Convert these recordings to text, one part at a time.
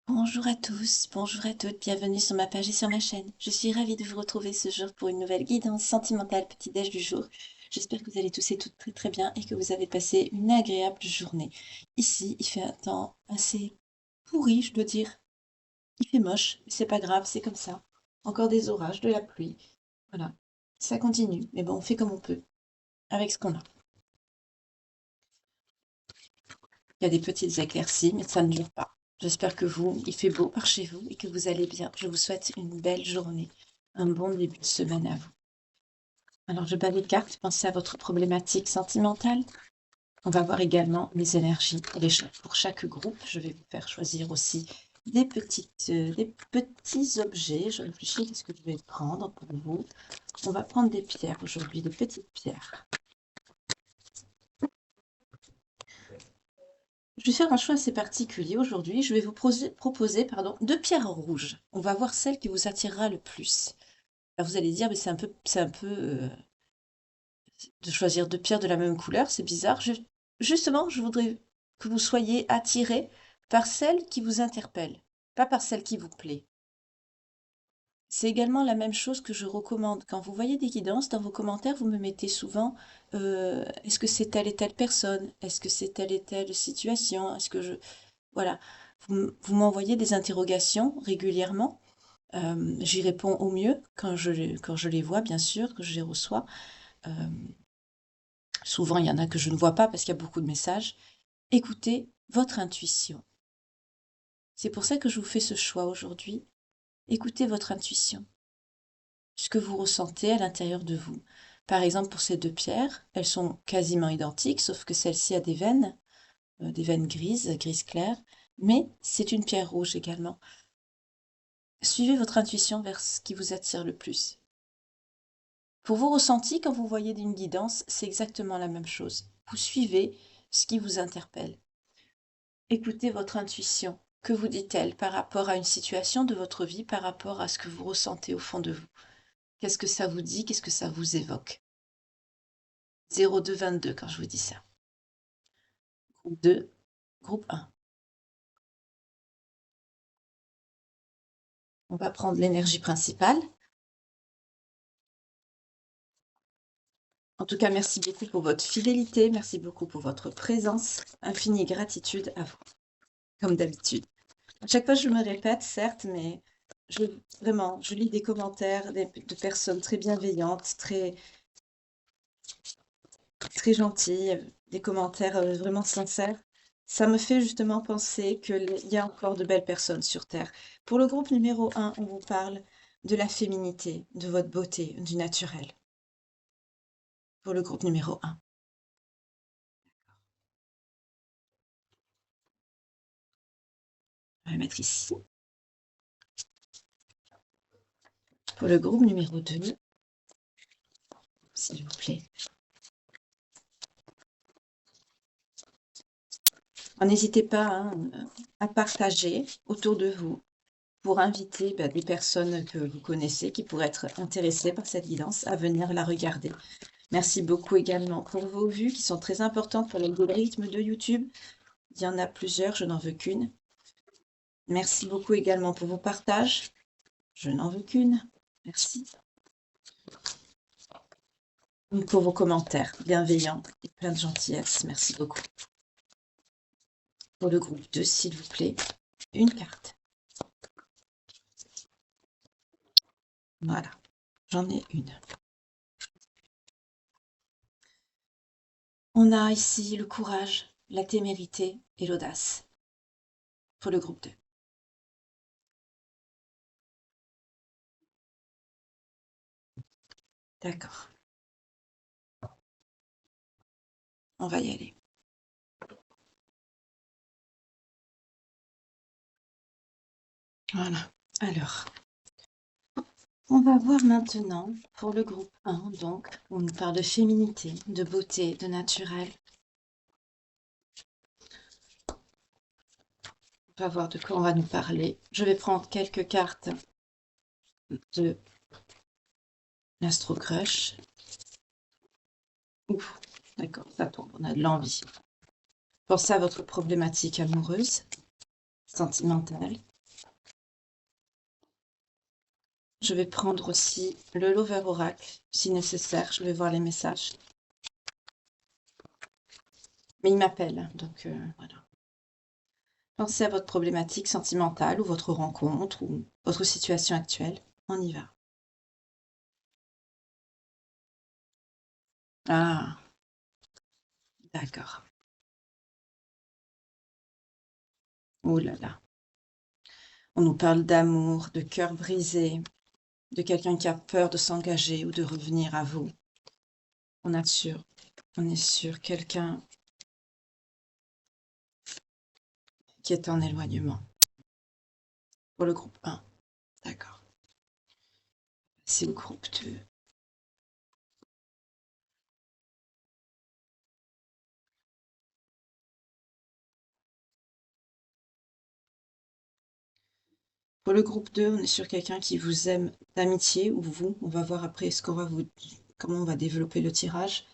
Bonjour à tous, bonjour à toutes, bienvenue sur ma page et sur ma chaîne. Je suis ravie de vous retrouver ce jour pour une nouvelle guidance sentimentale petit-déj du jour. J'espère que vous allez tous et toutes très très bien et que vous avez passé une agréable journée. Ici, il fait un temps assez pourri, je dois dire. Il fait moche, mais c'est pas grave, c'est comme ça. Encore des orages, de la pluie. Voilà, ça continue, mais bon, on fait comme on peut, avec ce qu'on a. Il y a des petites éclaircies, mais ça ne dure pas. J'espère que vous, il fait beau par chez vous et que vous allez bien. Je vous souhaite une belle journée, un bon début de semaine à vous. Alors, je bats les cartes, pensez à votre problématique sentimentale. On va voir également les énergies pour chaque groupe. Je vais vous faire choisir aussi des petits objets. Je réfléchis, qu'est-ce que je vais prendre pour vous. On va prendre des pierres aujourd'hui, des petites pierres. Je vais faire un choix assez particulier aujourd'hui. Je vais vous proposer deux pierres rouges. On va voir celle qui vous attirera le plus. Alors vous allez dire, mais c'est un peu de choisir deux pierres de la même couleur, c'est bizarre. Justement, je voudrais que vous soyez attirés par celle qui vous interpelle, pas par celle qui vous plaît. C'est également la même chose que je recommande. Quand vous voyez des guidances, dans vos commentaires, vous me mettez souvent est-ce que c'est telle et telle personne? Est-ce que c'est telle et telle situation? Est-ce que je... Voilà. Vous m'envoyez des interrogations régulièrement. J'y réponds au mieux quand je les vois, bien sûr, que je les reçois. Euh, Souvent, il y en a que je ne vois pas parce qu'il y a beaucoup de messages. Écoutez votre intuition. C'est pour ça que je vous fais ce choix aujourd'hui. Écoutez votre intuition, ce que vous ressentez à l'intérieur de vous. Par exemple, pour ces deux pierres, elles sont quasiment identiques, sauf que celle-ci a des veines grises, gris clair, mais c'est une pierre rouge également. Suivez votre intuition vers ce qui vous attire le plus. Pour vos ressentis, quand vous voyez une guidance, c'est exactement la même chose. Vous suivez ce qui vous interpelle. Écoutez votre intuition. Que vous dit-elle par rapport à une situation de votre vie, par rapport à ce que vous ressentez au fond de vous? Qu'est-ce que ça vous dit? Qu'est-ce que ça vous évoque? 0222 quand je vous dis ça. Groupe 2, groupe 1. On va prendre l'énergie principale. En tout cas, merci beaucoup pour votre fidélité, merci beaucoup pour votre présence. Infinie gratitude à vous, comme d'habitude. À chaque fois, je me répète, certes, mais vraiment, je lis des commentaires de personnes très bienveillantes, très gentilles, des commentaires vraiment sincères. Ça me fait justement penser qu'il y a encore de belles personnes sur Terre. Pour le groupe numéro 1, on vous parle de la féminité, de votre beauté, du naturel. Pour le groupe numéro 1. On va mettre ici. Pour le groupe numéro 2, s'il vous plaît. N'hésitez pas hein, à partager autour de vous pour inviter des personnes que vous connaissez qui pourraient être intéressées par cette guidance à venir la regarder. Merci beaucoup également pour vos vues qui sont très importantes pour l'algorithme de YouTube. Il y en a plusieurs, je n'en veux qu'une. Merci beaucoup également pour vos partages. Je n'en veux qu'une. Merci. Pour vos commentaires bienveillants et plein de gentillesse. Merci beaucoup. Pour le groupe 2, s'il vous plaît, une carte. Voilà, j'en ai une. On a ici le courage, la témérité et l'audace. Pour le groupe 2. D'accord. On va y aller. Voilà. Alors, on va voir maintenant pour le groupe 1, donc, on nous parle de féminité, de beauté, de naturel. On va voir de quoi on va nous parler. Je vais prendre quelques cartes de l'Astro Crush. Ouf, d'accord, ça tombe, on a de l'envie. Pensez à votre problématique amoureuse, sentimentale. Je vais prendre aussi le Lover Oracle, si nécessaire. Je vais voir les messages. Mais il m'appelle, donc voilà. Pensez à votre problématique sentimentale ou votre rencontre ou votre situation actuelle. On y va. Ah, d'accord. Oh là là. On nous parle d'amour, de cœur brisé, de quelqu'un qui a peur de s'engager ou de revenir à vous. On est sur quelqu'un qui est en éloignement. Pour le groupe 1, d'accord. C'est le groupe 2. Pour le groupe 2, on est sur quelqu'un qui vous aime d'amitié ou vous. On va voir après comment on va développer le tirage.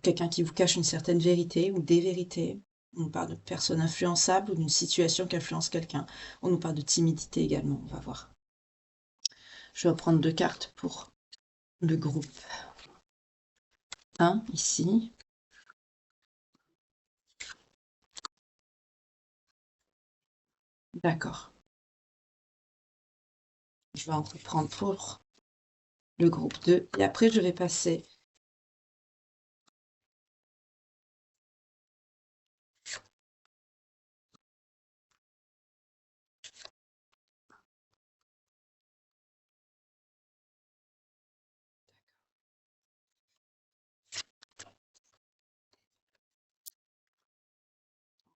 Quelqu'un qui vous cache une certaine vérité ou des vérités. On nous parle de personnes influençables ou d'une situation qui influence quelqu'un. On nous parle de timidité également, on va voir. Je vais prendre 2 cartes pour le groupe 1, ici. D'accord. Je vais en reprendre pour le groupe 2. Et après, je vais passer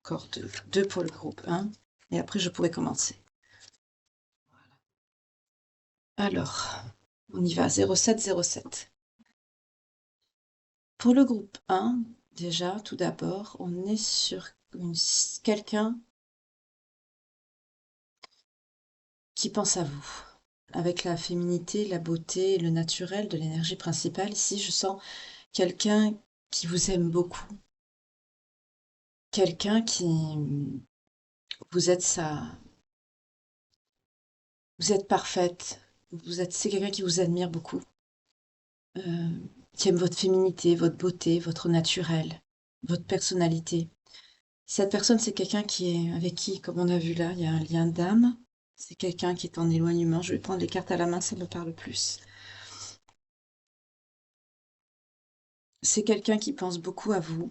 encore 2 pour le groupe 1. Et après, je pourrai commencer. Alors, on y va, 0707. Pour le groupe 1, déjà, tout d'abord, on est sur quelqu'un qui pense à vous. Avec la féminité, la beauté, le naturel de l'énergie principale, ici, je sens quelqu'un qui vous aime beaucoup. Quelqu'un qui... Vous êtes Vous êtes parfaite. C'est quelqu'un qui vous admire beaucoup. Qui aime votre féminité, votre beauté, votre naturel, votre personnalité. Cette personne, c'est quelqu'un avec qui, comme on a vu là, il y a un lien d'âme. C'est quelqu'un qui est en éloignement. Je vais prendre les cartes à la main, ça me parle plus. C'est quelqu'un qui pense beaucoup à vous.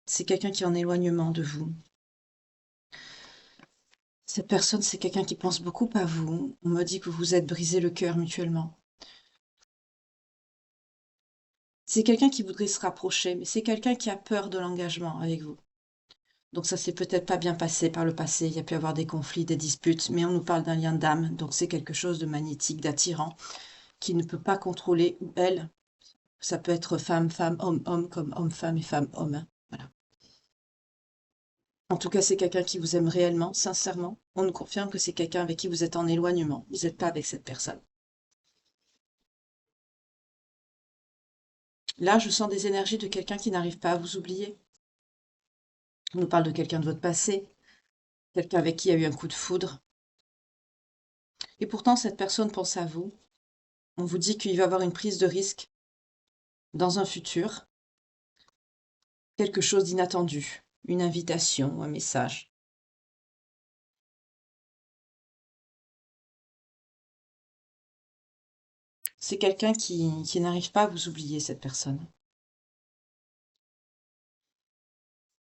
C'est quelqu'un qui est en éloignement de vous. Cette personne, c'est quelqu'un qui pense beaucoup à vous. On me dit que vous vous êtes brisé le cœur mutuellement. C'est quelqu'un qui voudrait se rapprocher, mais c'est quelqu'un qui a peur de l'engagement avec vous. Donc ça s'est peut-être pas bien passé par le passé, il y a pu avoir des conflits, des disputes, mais on nous parle d'un lien d'âme, donc c'est quelque chose de magnétique, d'attirant, qui ne peut pas contrôler, ou elle, ça peut être femme, femme, homme, homme, comme homme, femme et femme, homme, hein. Voilà. En tout cas, c'est quelqu'un qui vous aime réellement, sincèrement. On nous confirme que c'est quelqu'un avec qui vous êtes en éloignement, vous n'êtes pas avec cette personne. Là, je sens des énergies de quelqu'un qui n'arrive pas à vous oublier. On nous parle de quelqu'un de votre passé, quelqu'un avec qui il y a eu un coup de foudre. Et pourtant, cette personne pense à vous. On vous dit qu'il va y avoir une prise de risque dans un futur, quelque chose d'inattendu, une invitation ou un message. C'est quelqu'un qui n'arrive pas à vous oublier, cette personne.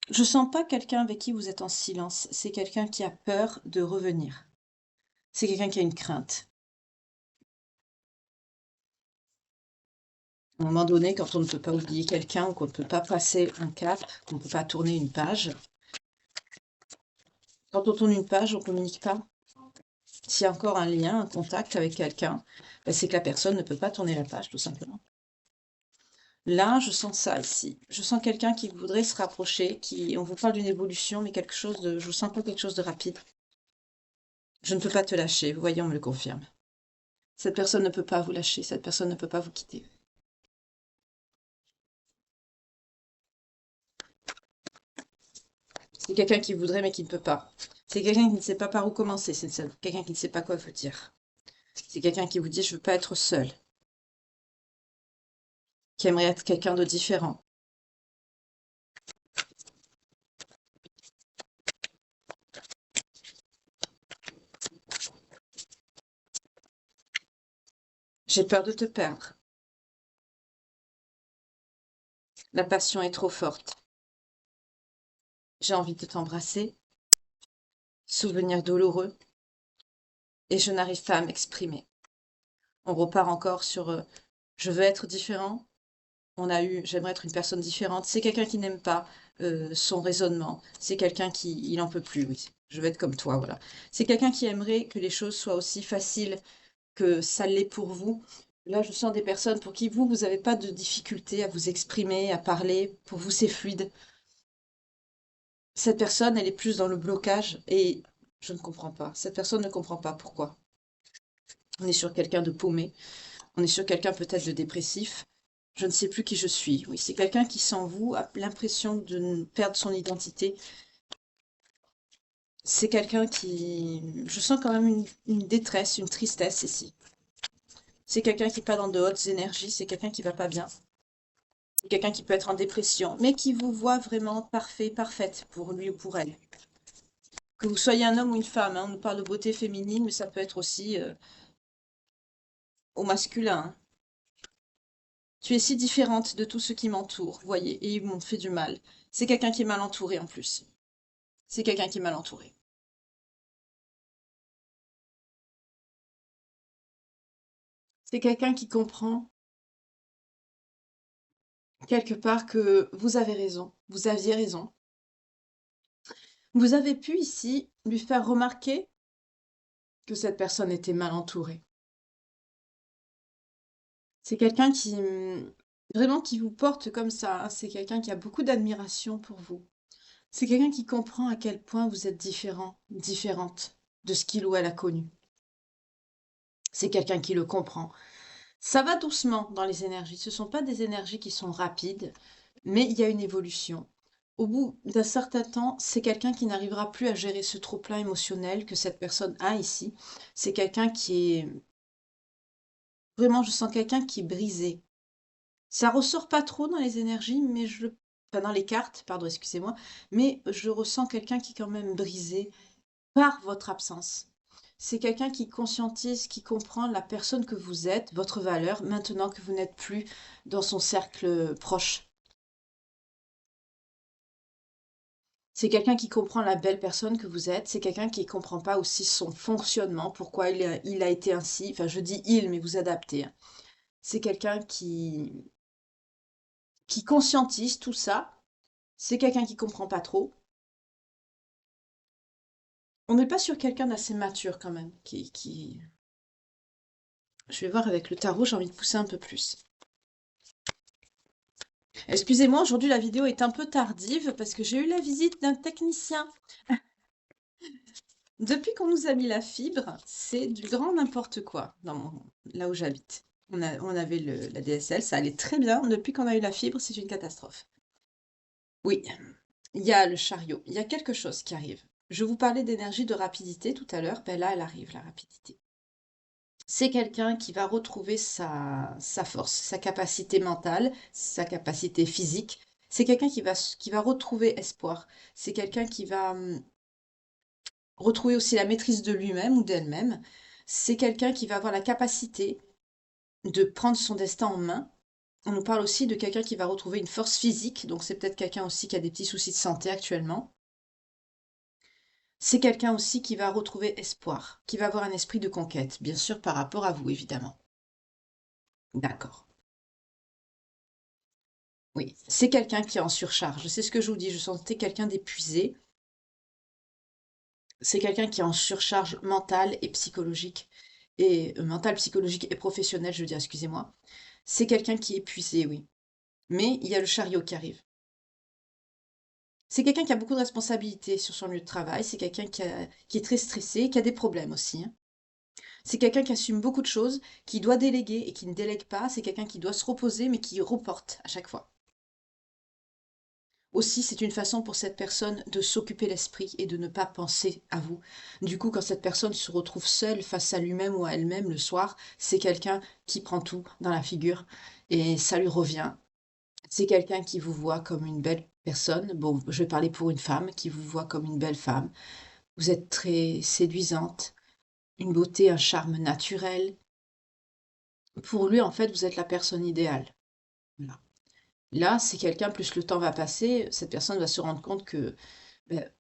Je sens pas quelqu'un avec qui vous êtes en silence, c'est quelqu'un qui a peur de revenir. C'est quelqu'un qui a une crainte. À un moment donné, quand on ne peut pas oublier quelqu'un ou qu'on ne peut pas passer un cap, qu'on ne peut pas tourner une page, quand on tourne une page, on ne communique pas. S'il y a encore un lien, un contact avec quelqu'un, ben c'est que la personne ne peut pas tourner la page, tout simplement. Là, je sens ça ici. Je sens quelqu'un qui voudrait se rapprocher, on vous parle d'une évolution, mais je vous sens pas quelque chose de rapide. Je ne peux pas te lâcher, vous voyez, on me le confirme. Cette personne ne peut pas vous lâcher, cette personne ne peut pas vous quitter. C'est quelqu'un qui voudrait mais qui ne peut pas. C'est quelqu'un qui ne sait pas par où commencer. C'est quelqu'un qui ne sait pas quoi vous dire. C'est quelqu'un qui vous dit je veux pas être seul. Qui aimerait être quelqu'un de différent. J'ai peur de te perdre. La passion est trop forte. J'ai envie de t'embrasser. Souvenir douloureux. Et je n'arrive pas à m'exprimer. On repart encore sur je veux être différent. On a eu j'aimerais être une personne différente. C'est quelqu'un qui n'aime pas son raisonnement. C'est quelqu'un qui il en peut plus, oui. Je veux être comme toi, voilà. C'est quelqu'un qui aimerait que les choses soient aussi faciles que ça l'est pour vous. Là, je sens des personnes pour qui vous n'avez pas de difficulté à vous exprimer, à parler. Pour vous, c'est fluide. Cette personne, elle est plus dans le blocage et je ne comprends pas. Cette personne ne comprend pas pourquoi. On est sur quelqu'un de paumé. On est sur quelqu'un peut-être de dépressif. Je ne sais plus qui je suis. Oui, c'est quelqu'un qui, sans vous, a l'impression de perdre son identité. C'est quelqu'un qui... Je sens quand même une détresse, une tristesse ici. C'est quelqu'un qui n'est pas dans de hautes énergies. C'est quelqu'un qui va pas bien. C'est quelqu'un qui peut être en dépression, mais qui vous voit vraiment parfait, parfaite pour lui ou pour elle. Que vous soyez un homme ou une femme, hein, on nous parle de beauté féminine, mais ça peut être aussi au masculin. Hein. Tu es si différente de tout ce qui m'entoure, voyez, et ils m'ont fait du mal. C'est quelqu'un qui est mal entouré en plus. C'est quelqu'un qui est mal entouré. C'est quelqu'un qui comprend quelque part que vous avez raison, vous aviez raison. Vous avez pu ici lui faire remarquer que cette personne était mal entourée. C'est quelqu'un qui vraiment qui vous porte comme ça. Hein. C'est quelqu'un qui a beaucoup d'admiration pour vous. C'est quelqu'un qui comprend à quel point vous êtes différent, différente de ce qu'il ou elle a connu. C'est quelqu'un qui le comprend. Ça va doucement dans les énergies. Ce ne sont pas des énergies qui sont rapides, mais il y a une évolution. Au bout d'un certain temps, c'est quelqu'un qui n'arrivera plus à gérer ce trop-plein émotionnel que cette personne a ici. C'est quelqu'un qui est... Vraiment, je sens quelqu'un qui est brisé. Ça ressort pas trop dans les énergies, mais enfin, dans les cartes, pardon, excusez-moi, mais je ressens quelqu'un qui est quand même brisé par votre absence. C'est quelqu'un qui conscientise, qui comprend la personne que vous êtes, votre valeur, maintenant que vous n'êtes plus dans son cercle proche. C'est quelqu'un qui comprend la belle personne que vous êtes. C'est quelqu'un qui ne comprend pas aussi son fonctionnement, pourquoi il a été ainsi. Enfin, je dis il, mais vous adaptez. Hein. C'est quelqu'un qui conscientise tout ça. C'est quelqu'un qui comprend pas trop. On n'est pas sur quelqu'un d'assez mature quand même. Je vais voir avec le tarot, j'ai envie de pousser un peu plus. Excusez-moi, aujourd'hui la vidéo est un peu tardive parce que j'ai eu la visite d'un technicien. Depuis qu'on nous a mis la fibre, c'est du grand n'importe quoi là où j'habite. On avait la DSL, ça allait très bien. Depuis qu'on a eu la fibre, c'est une catastrophe. Oui, il y a le chariot, il y a quelque chose qui arrive. Je vous parlais d'énergie, de rapidité tout à l'heure, ben là elle arrive, la rapidité. C'est quelqu'un qui va retrouver sa force, sa capacité mentale, sa capacité physique. C'est quelqu'un qui va retrouver espoir. C'est quelqu'un qui va retrouver aussi la maîtrise de lui-même ou d'elle-même. C'est quelqu'un qui va avoir la capacité de prendre son destin en main. On nous parle aussi de quelqu'un qui va retrouver une force physique, donc c'est peut-être quelqu'un aussi qui a des petits soucis de santé actuellement. C'est quelqu'un aussi qui va retrouver espoir, qui va avoir un esprit de conquête, bien sûr par rapport à vous, évidemment. D'accord. Oui, c'est quelqu'un qui est en surcharge. C'est ce que je vous dis, je sentais quelqu'un d'épuisé. C'est quelqu'un qui est en surcharge mentale et psychologique. Et mentale, psychologique et professionnelle, je veux dire, excusez-moi. C'est quelqu'un qui est épuisé, oui. Mais il y a le chariot qui arrive. C'est quelqu'un qui a beaucoup de responsabilités sur son lieu de travail. C'est quelqu'un qui est très stressé, qui a des problèmes aussi. Hein. C'est quelqu'un qui assume beaucoup de choses, qui doit déléguer et qui ne délègue pas. C'est quelqu'un qui doit se reposer, mais qui reporte à chaque fois. Aussi, c'est une façon pour cette personne de s'occuper l'esprit et de ne pas penser à vous. Du coup, quand cette personne se retrouve seule face à lui-même ou à elle-même le soir, c'est quelqu'un qui prend tout dans la figure et ça lui revient. C'est quelqu'un qui vous voit comme une belle personne. Bon, je vais parler pour une femme qui vous voit comme une belle femme. Vous êtes très séduisante, une beauté, un charme naturel. Pour lui, en fait, vous êtes la personne idéale. Voilà. Là, c'est quelqu'un, plus le temps va passer, cette personne va se rendre compte que ben,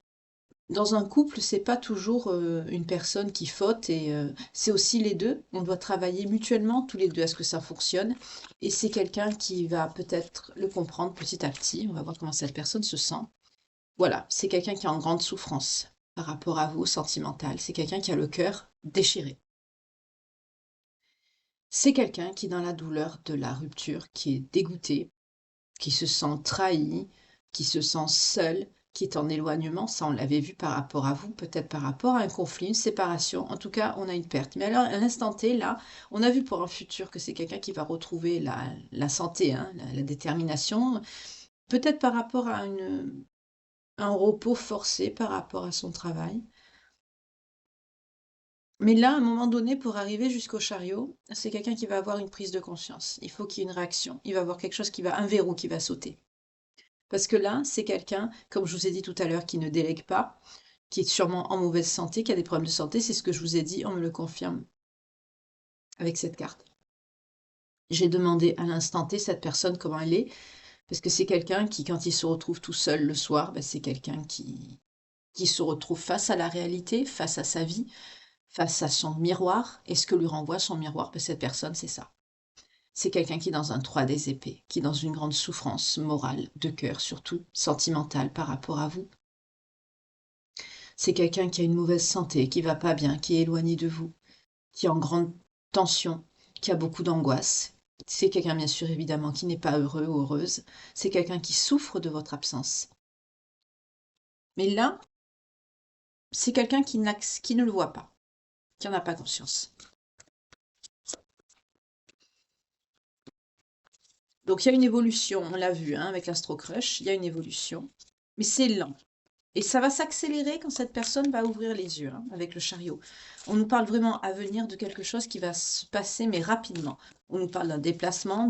dans un couple, c'est pas toujours une personne qui faute et c'est aussi les deux. On doit travailler mutuellement tous les deux à ce que ça fonctionne. Et c'est quelqu'un qui va peut-être le comprendre petit à petit. On va voir comment cette personne se sent. Voilà, c'est quelqu'un qui est en grande souffrance par rapport à vous, sentimental. C'est quelqu'un qui a le cœur déchiré. C'est quelqu'un qui, dans la douleur de la rupture, qui est dégoûté, qui se sent trahi, qui se sent seul, qui est en éloignement. Ça, on l'avait vu par rapport à vous, peut-être par rapport à un conflit, une séparation. En tout cas, on a une perte. Mais alors, à l'instant T, là, on a vu pour un futur que c'est quelqu'un qui va retrouver la santé, hein, la détermination, peut-être par rapport à un repos forcé par rapport à son travail. Mais là, à un moment donné, pour arriver jusqu'au chariot, c'est quelqu'un qui va avoir une prise de conscience. Il faut qu'il y ait une réaction. Il va avoir quelque chose un verrou qui va sauter. Parce que là, c'est quelqu'un, comme je vous ai dit tout à l'heure, qui ne délègue pas, qui est sûrement en mauvaise santé, qui a des problèmes de santé. C'est ce que je vous ai dit, on me le confirme avec cette carte. J'ai demandé à l'instant T cette personne comment elle est, parce que c'est quelqu'un qui, quand il se retrouve tout seul le soir, ben, c'est quelqu'un qui se retrouve face à la réalité, face à sa vie, face à son miroir. Et ce que lui renvoie son miroir, ben, cette personne, c'est ça. C'est quelqu'un qui est dans un 3 des épées, qui est dans une grande souffrance morale, de cœur surtout, sentimentale par rapport à vous. C'est quelqu'un qui a une mauvaise santé, qui va pas bien, qui est éloigné de vous, qui est en grande tension, qui a beaucoup d'angoisse. C'est quelqu'un, bien sûr, évidemment, qui n'est pas heureux ou heureuse. C'est quelqu'un qui souffre de votre absence. Mais là, c'est quelqu'un qui ne le voit pas, qui n'en a pas conscience. Donc il y a une évolution, on l'a vu hein, avec l'Astro-Crush, il y a une évolution, mais c'est lent. Et ça va s'accélérer quand cette personne va ouvrir les yeux hein, avec le chariot. On nous parle vraiment à venir de quelque chose qui va se passer, mais rapidement. On nous parle d'un déplacement,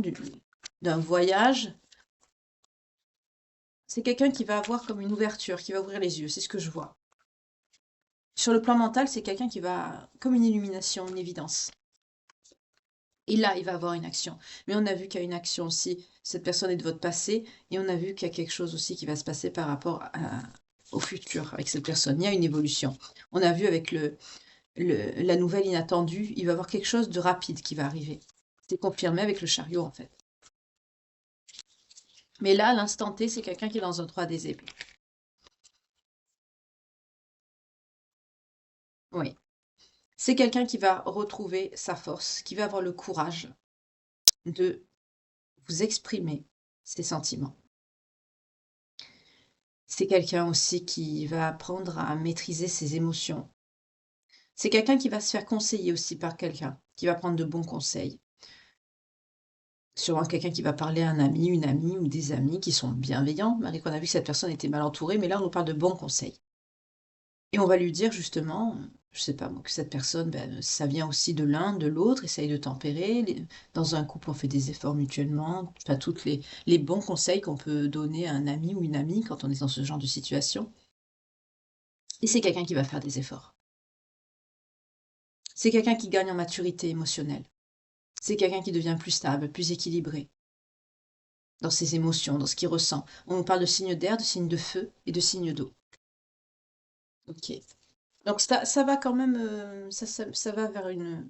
d'un voyage. C'est quelqu'un qui va avoir comme une ouverture, qui va ouvrir les yeux, c'est ce que je vois. Sur le plan mental, c'est quelqu'un qui va, comme une illumination, une évidence. Et là, il va avoir une action. Mais on a vu qu'il y a une action aussi. Cette personne est de votre passé. Et on a vu qu'il y a quelque chose aussi qui va se passer par rapport au futur avec cette personne. Il y a une évolution. On a vu avec la nouvelle inattendue, il va y avoir quelque chose de rapide qui va arriver. C'est confirmé avec le chariot, en fait. Mais là, à l'instant T, c'est quelqu'un qui est dans un 3 des épées. Oui. C'est quelqu'un qui va retrouver sa force, qui va avoir le courage de vous exprimer ses sentiments. C'est quelqu'un aussi qui va apprendre à maîtriser ses émotions. C'est quelqu'un qui va se faire conseiller aussi par quelqu'un, qui va prendre de bons conseils. Sûrement quelqu'un qui va parler à un ami, une amie ou des amis qui sont bienveillants, malgré qu'on a vu que cette personne était mal entourée, mais là on nous parle de bons conseils. Et on va lui dire justement, je sais pas moi, que cette personne, ben, ça vient aussi de l'un, de l'autre, essaye de tempérer. Dans un couple, on fait des efforts mutuellement. Enfin, toutes les bons conseils qu'on peut donner à un ami ou une amie quand on est dans ce genre de situation. Et c'est quelqu'un qui va faire des efforts. C'est quelqu'un qui gagne en maturité émotionnelle. C'est quelqu'un qui devient plus stable, plus équilibré dans ses émotions, dans ce qu'il ressent. On nous parle de signes d'air, de signes de feu et de signes d'eau. Ok. Donc ça va quand même, ça va vers une...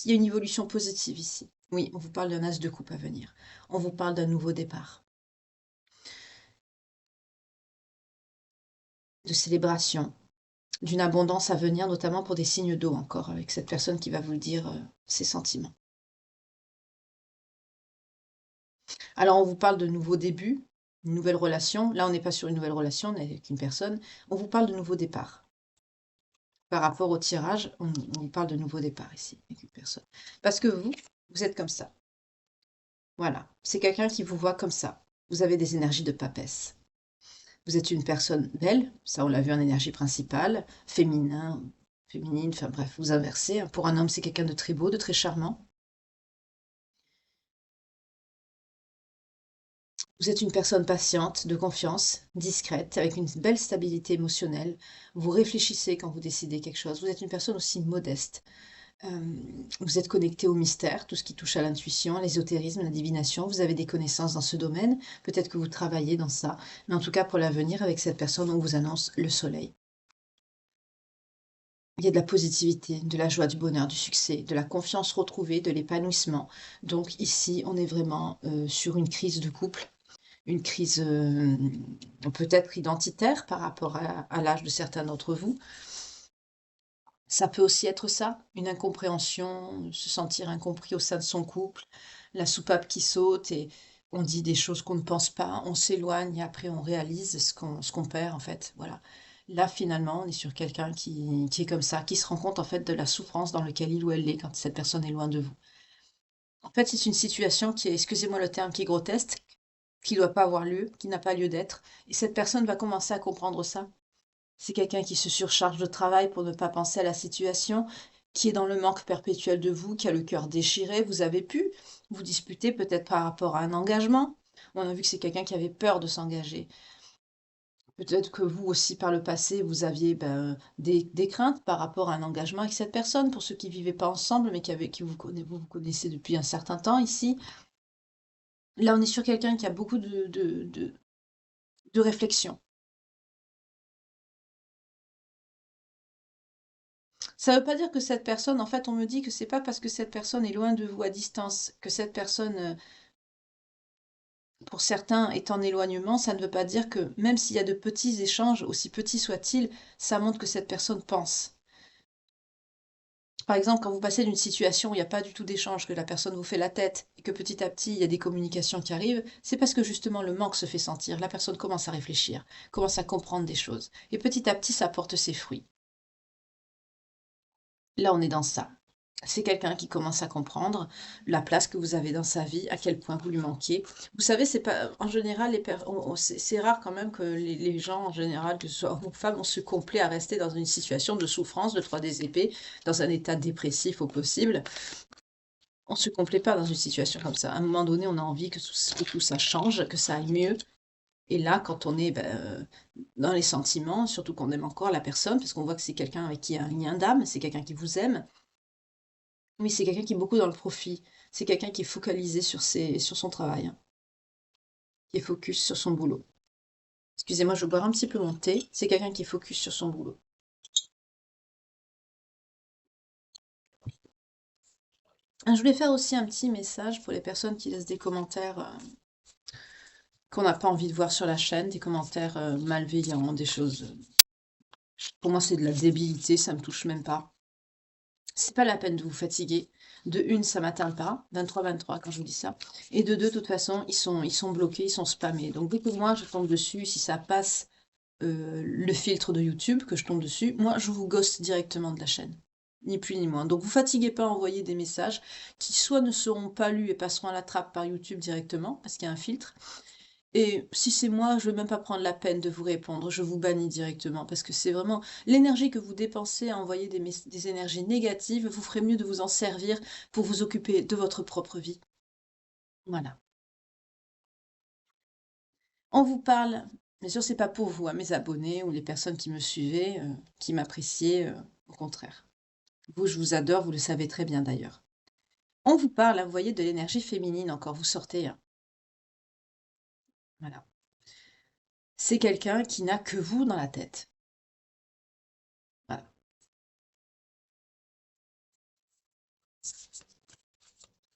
Il y a une évolution positive ici. Oui, on vous parle d'un as de coupe à venir. On vous parle d'un nouveau départ, de célébration, d'une abondance à venir, notamment pour des signes d'eau encore, avec cette personne qui va vous le dire ses sentiments. Alors on vous parle de nouveaux débuts, une nouvelle relation. Là, on n'est pas sur une nouvelle relation, on est avec une personne. On vous parle de nouveau départ. Par rapport au tirage, on vous parle de nouveau départ ici, avec une personne. Parce que vous êtes comme ça. Voilà, c'est quelqu'un qui vous voit comme ça. Vous avez des énergies de papesse. Vous êtes une personne belle, ça on l'a vu en énergie principale, féminine, enfin bref, vous inversez, hein. Pour un homme, c'est quelqu'un de très beau, de très charmant. Vous êtes une personne patiente, de confiance, discrète, avec une belle stabilité émotionnelle. Vous réfléchissez quand vous décidez quelque chose. Vous êtes une personne aussi modeste. Vous êtes connecté au mystère, tout ce qui touche à l'intuition, l'ésotérisme, la divination. Vous avez des connaissances dans ce domaine. Peut-être que vous travaillez dans ça. Mais en tout cas, pour l'avenir, avec cette personne, on vous annonce le soleil. Il y a de la positivité, de la joie, du bonheur, du succès, de la confiance retrouvée, de l'épanouissement. Donc ici, on est vraiment sur une crise de couple, une crise peut-être identitaire par rapport à l'âge de certains d'entre vous. Ça peut aussi être ça, une incompréhension, se sentir incompris au sein de son couple, la soupape qui saute et on dit des choses qu'on ne pense pas, on s'éloigne et après on réalise ce qu'on perd en fait. Voilà. Là finalement, on est sur quelqu'un qui est comme ça, qui se rend compte en fait de la souffrance dans laquelle il ou elle est quand cette personne est loin de vous. En fait, c'est une situation qui est, excusez-moi le terme, qui est grotesque, qui ne doit pas avoir lieu, qui n'a pas lieu d'être. Et cette personne va commencer à comprendre ça. C'est quelqu'un qui se surcharge de travail pour ne pas penser à la situation, qui est dans le manque perpétuel de vous, qui a le cœur déchiré. Vous avez pu vous disputer peut-être par rapport à un engagement. On a vu que c'est quelqu'un qui avait peur de s'engager. Peut-être que vous aussi, par le passé, vous aviez des craintes par rapport à un engagement avec cette personne, pour ceux qui ne vivaient pas ensemble, mais vous connaissez depuis un certain temps ici. Là, on est sur quelqu'un qui a beaucoup de réflexion. Ça ne veut pas dire que cette personne, en fait, on me dit que c'est pas parce que cette personne est loin de vous à distance, que cette personne, pour certains, est en éloignement, ça ne veut pas dire que même s'il y a de petits échanges, aussi petits soient-ils, ça montre que cette personne pense. Par exemple, quand vous passez d'une situation où il n'y a pas du tout d'échange, que la personne vous fait la tête et que petit à petit il y a des communications qui arrivent, c'est parce que justement le manque se fait sentir. La personne commence à réfléchir, commence à comprendre des choses. Et petit à petit, ça porte ses fruits. Là, on est dans ça. C'est quelqu'un qui commence à comprendre la place que vous avez dans sa vie, à quel point vous lui manquez. Vous savez, c'est pas, en général, c'est rare quand même que les gens, en général, que ce soit hommes ou femmes, on se complaît à rester dans une situation de souffrance, de 3 des épées, dans un état dépressif au possible. On se complaît pas dans une situation comme ça. À un moment donné, on a envie que tout ça change, que ça aille mieux. Et là, quand on est dans les sentiments, surtout qu'on aime encore la personne, parce qu'on voit que c'est quelqu'un avec qui il y a un lien d'âme, c'est quelqu'un qui vous aime. Oui, c'est quelqu'un qui est beaucoup dans le profit. C'est quelqu'un qui est focalisé sur son travail, hein, qui est focus sur son boulot. Excusez-moi, je vais boire un petit peu mon thé. C'est quelqu'un qui est focus sur son boulot. Je voulais faire aussi un petit message pour les personnes qui laissent des commentaires qu'on n'a pas envie de voir sur la chaîne, des commentaires malveillants, des choses. Pour moi, c'est de la débilité, ça me touche même pas. C'est pas la peine de vous fatiguer. De une, ça m'atteint pas, 23 quand je vous dis ça. Et de deux, de toute façon, ils sont bloqués, ils sont spammés. Donc dès que moi je tombe dessus, si ça passe le filtre de YouTube, que je tombe dessus, moi je vous ghost directement de la chaîne. Ni plus ni moins. Donc vous fatiguez pas à envoyer des messages qui soit ne seront pas lus et passeront à la trappe par YouTube directement, parce qu'il y a un filtre, et si c'est moi, je ne vais même pas prendre la peine de vous répondre, je vous bannis directement, parce que c'est vraiment l'énergie que vous dépensez à envoyer des énergies négatives, vous ferez mieux de vous en servir pour vous occuper de votre propre vie. Voilà. On vous parle, bien sûr, c'est pas pour vous, à mes abonnés ou les personnes qui me suivaient, qui m'appréciaient, au contraire. Vous, je vous adore, vous le savez très bien d'ailleurs. On vous parle, hein, vous voyez, de l'énergie féminine encore, vous sortez, hein. Voilà. C'est quelqu'un qui n'a que vous dans la tête. Voilà.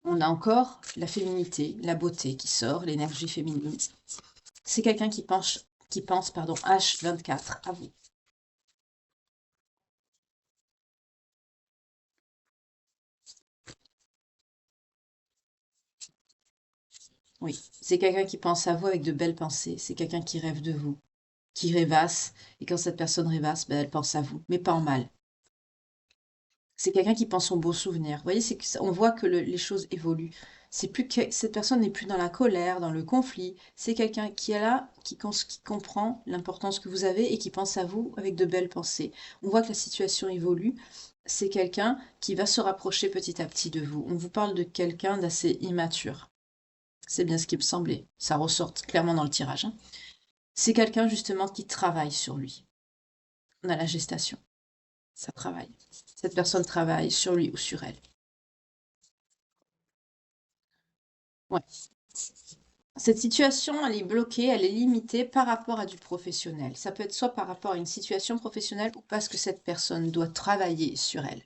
On a encore la féminité, la beauté qui sort, l'énergie féminine. C'est quelqu'un qui pense pardon, H24 à vous. Oui, c'est quelqu'un qui pense à vous avec de belles pensées. C'est quelqu'un qui rêve de vous, qui rêvasse. Et quand cette personne rêvasse, elle pense à vous, mais pas en mal. C'est quelqu'un qui pense aux beaux souvenirs. Vous voyez, on voit que les choses évoluent. C'est plus que cette personne n'est plus dans la colère, dans le conflit. C'est quelqu'un qui est là, qui comprend l'importance que vous avez et qui pense à vous avec de belles pensées. On voit que la situation évolue. C'est quelqu'un qui va se rapprocher petit à petit de vous. On vous parle de quelqu'un d'assez immature. C'est bien ce qui me semblait. Ça ressort clairement dans le tirage, hein. C'est quelqu'un justement qui travaille sur lui. On a la gestation. Ça travaille. Cette personne travaille sur lui ou sur elle. Ouais. Cette situation, elle est bloquée, elle est limitée par rapport à du professionnel. Ça peut être soit par rapport à une situation professionnelle ou parce que cette personne doit travailler sur elle.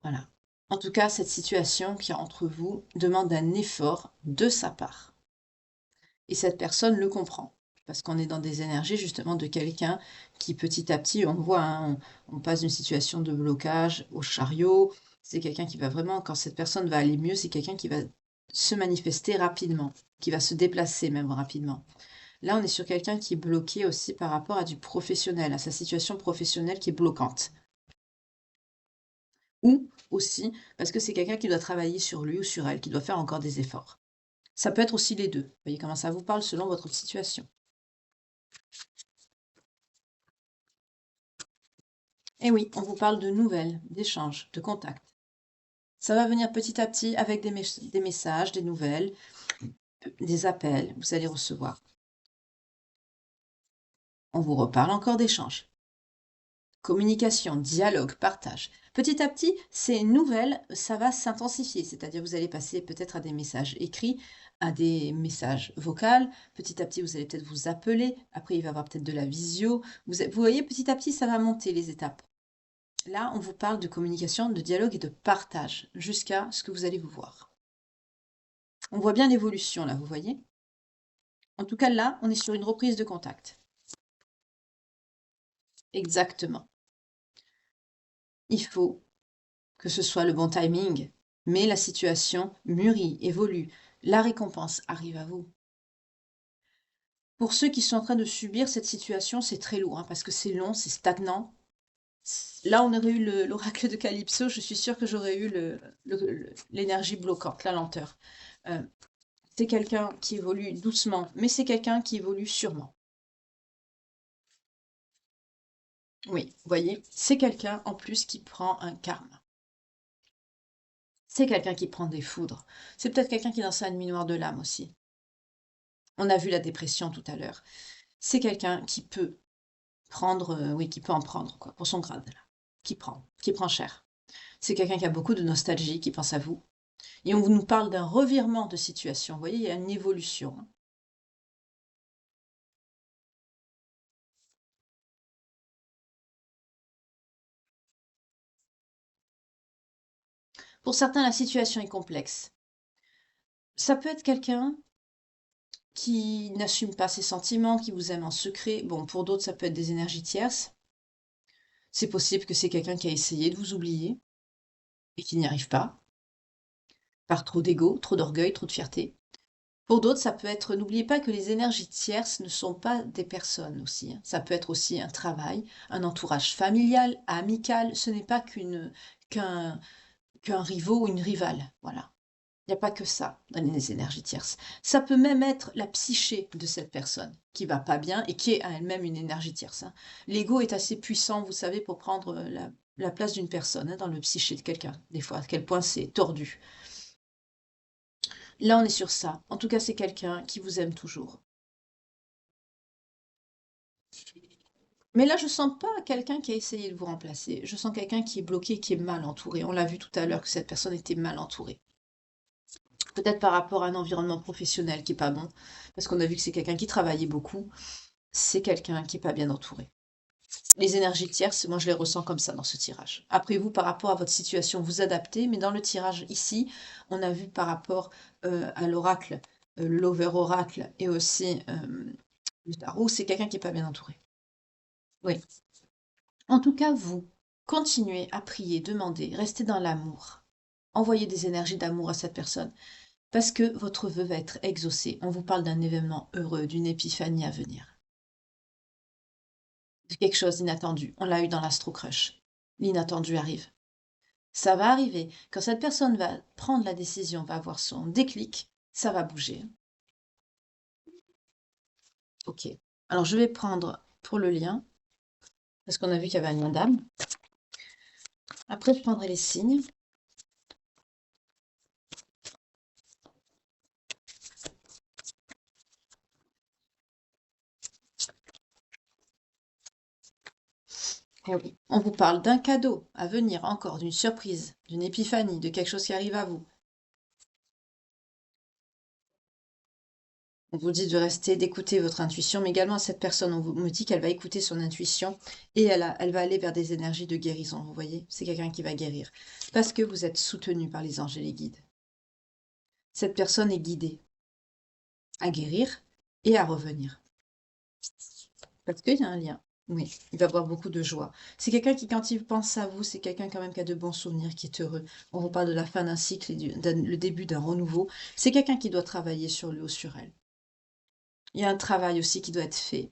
Voilà. En tout cas, cette situation qui est entre vous demande un effort de sa part. Et cette personne le comprend. Parce qu'on est dans des énergies justement de quelqu'un qui petit à petit, on voit, hein, on passe d'une situation de blocage au chariot. C'est quelqu'un qui va vraiment, quand cette personne va aller mieux, c'est quelqu'un qui va se manifester rapidement, qui va se déplacer même rapidement. Là, on est sur quelqu'un qui est bloqué aussi par rapport à du professionnel, à sa situation professionnelle qui est bloquante. Ou aussi parce que c'est quelqu'un qui doit travailler sur lui ou sur elle, qui doit faire encore des efforts. Ça peut être aussi les deux. Vous voyez comment ça vous parle selon votre situation. Et oui, on vous parle de nouvelles, d'échanges, de contacts. Ça va venir petit à petit avec des messages, des nouvelles, des appels, vous allez recevoir. On vous reparle encore d'échanges. Communication, dialogue, partage. Petit à petit, ces nouvelles, ça va s'intensifier, c'est-à-dire vous allez passer peut-être à des messages écrits, à des messages vocaux. Petit à petit, vous allez peut-être vous appeler. Après, il va y avoir peut-être de la visio. Vous voyez, petit à petit, ça va monter les étapes. Là, on vous parle de communication, de dialogue et de partage jusqu'à ce que vous allez vous voir. On voit bien l'évolution là, vous voyez? En tout cas, là, on est sur une reprise de contact. Exactement. Il faut que ce soit le bon timing, mais la situation mûrit, évolue. La récompense arrive à vous. Pour ceux qui sont en train de subir cette situation, c'est très lourd, hein, parce que c'est long, c'est stagnant. Là, on aurait eu l'oracle de Calypso, je suis sûre que j'aurais eu l'énergie bloquante, la lenteur. C'est quelqu'un qui évolue doucement, mais c'est quelqu'un qui évolue sûrement. Oui, vous voyez, c'est quelqu'un en plus qui prend un karma. C'est quelqu'un qui prend des foudres. C'est peut-être quelqu'un qui est dans sa nuit noire de l'âme aussi. On a vu la dépression tout à l'heure. C'est quelqu'un qui peut prendre, oui, qui peut en prendre, quoi, pour son grade, là. Qui prend cher. C'est quelqu'un qui a beaucoup de nostalgie, qui pense à vous. Et on nous parle d'un revirement de situation. Vous voyez, il y a une évolution. Pour certains, la situation est complexe. Ça peut être quelqu'un qui n'assume pas ses sentiments, qui vous aime en secret. Bon, pour d'autres, ça peut être des énergies tierces. C'est possible que c'est quelqu'un qui a essayé de vous oublier et qui n'y arrive pas, par trop d'ego, trop d'orgueil, trop de fierté. Pour d'autres, ça peut être, n'oubliez pas que les énergies tierces ne sont pas des personnes aussi, hein. Ça peut être aussi un travail, un entourage familial, amical. Ce n'est pas qu'un rivaux ou une rivale. Voilà. Il n'y a pas que ça dans les énergies tierces. Ça peut même être la psyché de cette personne qui va pas bien et qui est à elle-même une énergie tierce, hein. L'ego est assez puissant, vous savez, pour prendre la place d'une personne, hein, dans le psyché de quelqu'un. Des fois, à quel point c'est tordu. Là, on est sur ça. En tout cas, c'est quelqu'un qui vous aime toujours. Mais là, je sens pas quelqu'un qui a essayé de vous remplacer. Je sens quelqu'un qui est bloqué, qui est mal entouré. On l'a vu tout à l'heure que cette personne était mal entourée. Peut-être par rapport à un environnement professionnel qui est pas bon, parce qu'on a vu que c'est quelqu'un qui travaillait beaucoup. C'est quelqu'un qui est pas bien entouré. Les énergies tierces, moi je les ressens comme ça dans ce tirage. Après vous, par rapport à votre situation, vous adaptez, mais dans le tirage ici, on a vu par rapport à l'oracle, l'over-oracle et aussi le tarot, c'est quelqu'un qui est pas bien entouré. Oui. En tout cas, vous, continuez à prier, demander, restez dans l'amour. Envoyez des énergies d'amour à cette personne, parce que votre vœu va être exaucé. On vous parle d'un événement heureux, d'une épiphanie à venir. De quelque chose d'inattendu. On l'a eu dans l'Astro Crush. L'inattendu arrive. Ça va arriver. Quand cette personne va prendre la décision, va avoir son déclic, ça va bouger. Ok. Alors, je vais prendre pour le lien, parce qu'on a vu qu'il y avait un lien d'âme. Après, je prendrai les signes. Eh oui. On vous parle d'un cadeau à venir encore, d'une surprise, d'une épiphanie, de quelque chose qui arrive à vous. On vous dit de rester, d'écouter votre intuition, mais également à cette personne, on vous me dit qu'elle va écouter son intuition et elle va aller vers des énergies de guérison, vous voyez? C'est quelqu'un qui va guérir. Parce que vous êtes soutenu par les anges et les guides. Cette personne est guidée à guérir et à revenir. Parce qu'il y a un lien. Oui, il va avoir beaucoup de joie. C'est quelqu'un qui, quand il pense à vous, c'est quelqu'un quand même qui a de bons souvenirs, qui est heureux. On vous parle de la fin d'un cycle et le début d'un renouveau. C'est quelqu'un qui doit travailler sur lui ou sur elle. Il y a un travail aussi qui doit être fait.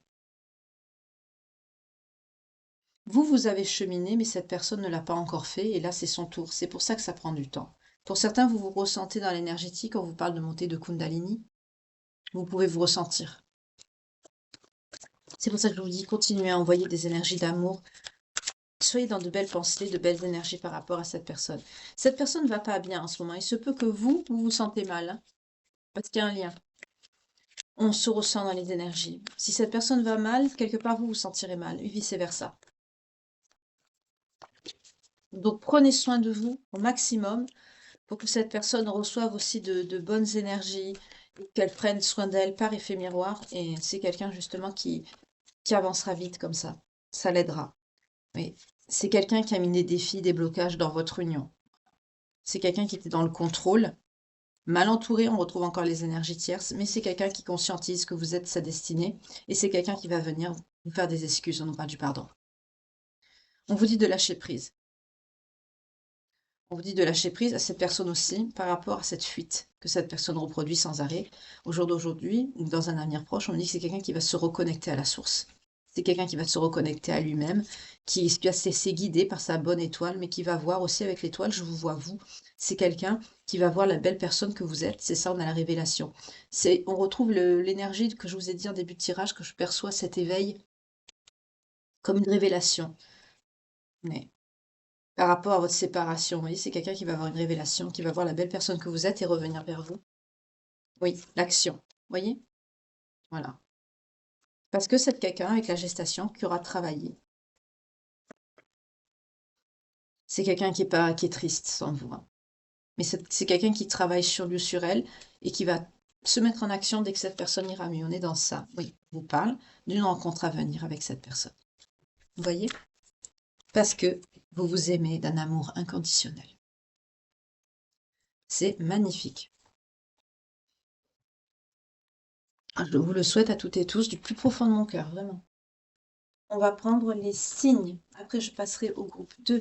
Vous, vous avez cheminé, mais cette personne ne l'a pas encore fait, et là, c'est son tour. C'est pour ça que ça prend du temps. Pour certains, vous vous ressentez dans l'énergétique, quand on vous parle de montée de Kundalini, vous pouvez vous ressentir. C'est pour ça que je vous dis, continuez à envoyer des énergies d'amour. Soyez dans de belles pensées, de belles énergies par rapport à cette personne. Cette personne ne va pas bien en ce moment. Il se peut que vous vous sentez mal, hein, parce qu'il y a un lien. On se ressent dans les énergies. Si cette personne va mal, quelque part, vous vous sentirez mal, et vice-versa. Donc, prenez soin de vous au maximum pour que cette personne reçoive aussi de bonnes énergies, qu'elle prenne soin d'elle par effet miroir. Et c'est quelqu'un justement qui avancera vite comme ça. Ça l'aidera. Oui. C'est quelqu'un qui a mis des défis, des blocages dans votre union. C'est quelqu'un qui était dans le contrôle. Mal entouré, on retrouve encore les énergies tierces, mais c'est quelqu'un qui conscientise que vous êtes sa destinée. Et c'est quelqu'un qui va venir vous faire des excuses, on nous parle du pardon. On vous dit de lâcher prise. On vous dit de lâcher prise à cette personne aussi par rapport à cette fuite que cette personne reproduit sans arrêt. Au jour d'aujourd'hui, ou dans un avenir proche, on dit que c'est quelqu'un qui va se reconnecter à la source. C'est quelqu'un qui va se reconnecter à lui-même, qui va se laisser guider par sa bonne étoile, mais qui va voir aussi avec l'étoile, je vous vois vous. C'est quelqu'un qui va voir la belle personne que vous êtes. C'est ça, on a la révélation. On retrouve l'énergie que je vous ai dit en début de tirage, que je perçois cet éveil comme une révélation. Mais par rapport à votre séparation, vous voyez, c'est quelqu'un qui va avoir une révélation, qui va voir la belle personne que vous êtes et revenir vers vous. Oui, l'action, vous voyez? Voilà. Parce que c'est quelqu'un avec la gestation qui aura travaillé. C'est quelqu'un qui est triste sans vous, hein. Mais c'est quelqu'un qui travaille sur lui, sur elle, et qui va se mettre en action dès que cette personne ira mieux. On est dans ça. Oui, je vous parle d'une rencontre à venir avec cette personne. Vous voyez? Parce que vous vous aimez d'un amour inconditionnel. C'est magnifique. Je vous le souhaite à toutes et tous du plus profond de mon cœur, vraiment. On va prendre les signes. Après, je passerai au groupe 2.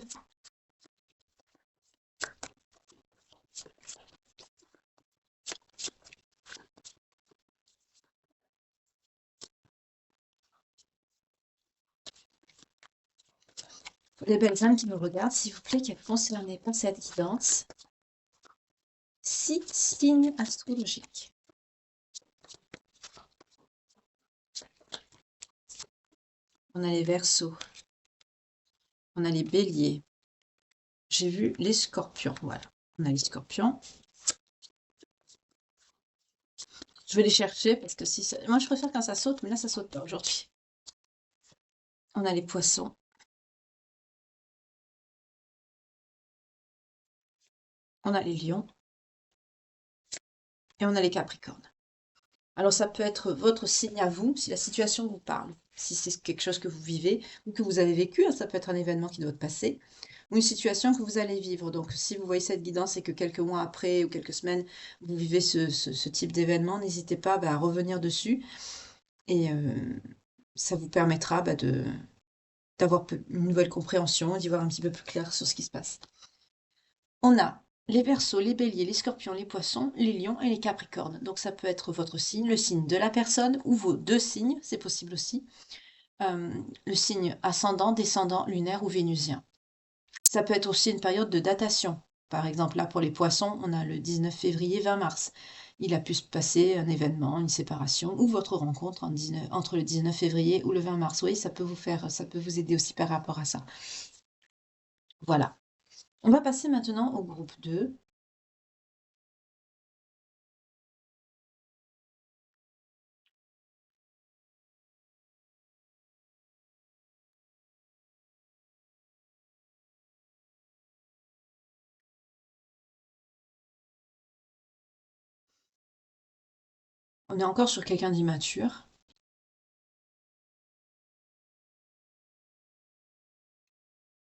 Les belles âmes qui me regardent, s'il vous plaît, qu'elles concernent pas cette guidance. 6 signes astrologiques. On a les Verseaux. On a les Béliers. J'ai vu les Scorpions. Voilà. On a les Scorpions. Je vais les chercher parce que si ça... Moi, je préfère quand ça saute, mais là, ça saute pas aujourd'hui. On a les Poissons. On a les Lions. Et on a les Capricornes. Alors, ça peut être votre signe à vous, si la situation vous parle. Si c'est quelque chose que vous vivez ou que vous avez vécu, hein, ça peut être un événement qui doit passer, ou une situation que vous allez vivre. Donc, si vous voyez cette guidance et que quelques mois après ou quelques semaines, vous vivez ce type d'événement, n'hésitez pas à revenir dessus. Et ça vous permettra d'avoir une nouvelle compréhension, d'y voir un petit peu plus clair sur ce qui se passe. On a les Verseaux, les Béliers, les Scorpions, les Poissons, les Lions et les Capricornes. Donc ça peut être votre signe, le signe de la personne ou vos deux signes, c'est possible aussi. Le signe ascendant, descendant, lunaire ou vénusien. Ça peut être aussi une période de datation. Par exemple, là, pour les poissons, on a le 19 février, 20 mars. Il a pu se passer un événement, une séparation ou votre rencontre entre le 19 février ou le 20 mars. Oui, ça peut vous aider aussi par rapport à ça. Voilà. On va passer maintenant au groupe 2. On est encore sur quelqu'un d'immature.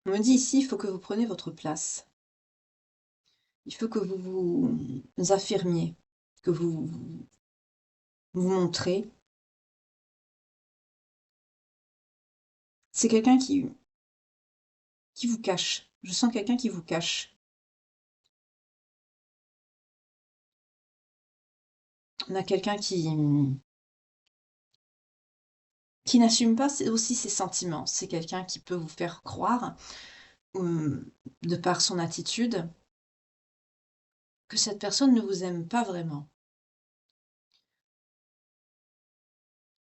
On me dit ici, il faut que vous preniez votre place. Il faut que vous vous affirmiez, que vous montrez. C'est quelqu'un qui vous cache. Je sens quelqu'un qui vous cache. On a quelqu'un qui n'assume pas aussi ses sentiments. C'est quelqu'un qui peut vous faire croire, de par son attitude, que cette personne ne vous aime pas vraiment.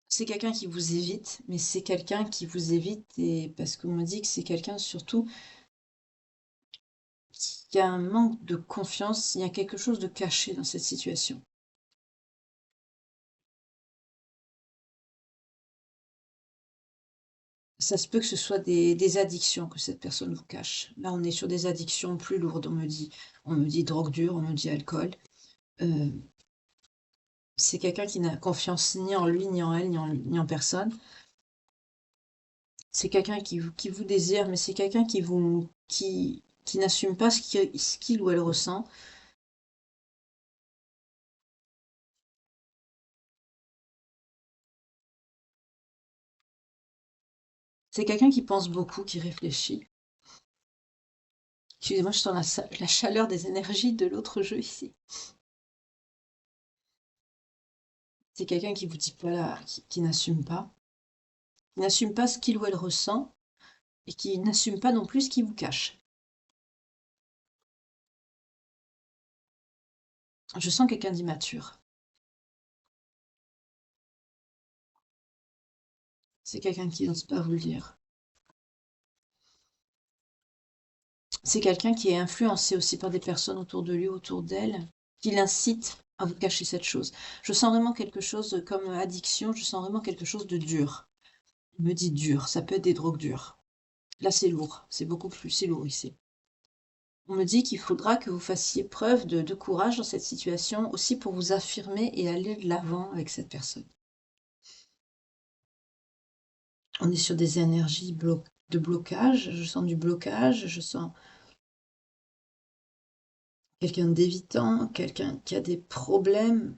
C'est quelqu'un qui vous évite, mais c'est quelqu'un qui vous évite et parce qu'on me dit que c'est quelqu'un surtout qui a un manque de confiance, il y a quelque chose de caché dans cette situation. Ça se peut que ce soit des addictions que cette personne vous cache. Là, on est sur des addictions plus lourdes, on me dit drogue dure, on me dit alcool. C'est quelqu'un qui n'a confiance ni en lui, ni en elle, ni en personne. C'est quelqu'un qui vous désire, mais c'est quelqu'un qui n'assume pas ce qu'il ou elle ressent. C'est quelqu'un qui pense beaucoup, qui réfléchit. Excusez-moi, je sens la chaleur des énergies de l'autre jeu ici. C'est quelqu'un qui vous dit pas là, qui n'assume pas. Qui n'assume pas ce qu'il ou elle ressent et qui n'assume pas non plus ce qu'il vous cache. Je sens quelqu'un d'immature. C'est quelqu'un qui n'ose pas vous le dire. C'est quelqu'un qui est influencé aussi par des personnes autour de lui, autour d'elle, qui l'incitent à vous cacher cette chose. Je sens vraiment quelque chose comme addiction, je sens vraiment quelque chose de dur. Il me dit dur, ça peut être des drogues dures. Là, c'est lourd, c'est beaucoup plus, c'est lourd ici. On me dit qu'il faudra que vous fassiez preuve de courage dans cette situation, aussi pour vous affirmer et aller de l'avant avec cette personne. On est sur des énergies de blocage, je sens du blocage, je sens quelqu'un d'évitant, quelqu'un qui a des problèmes,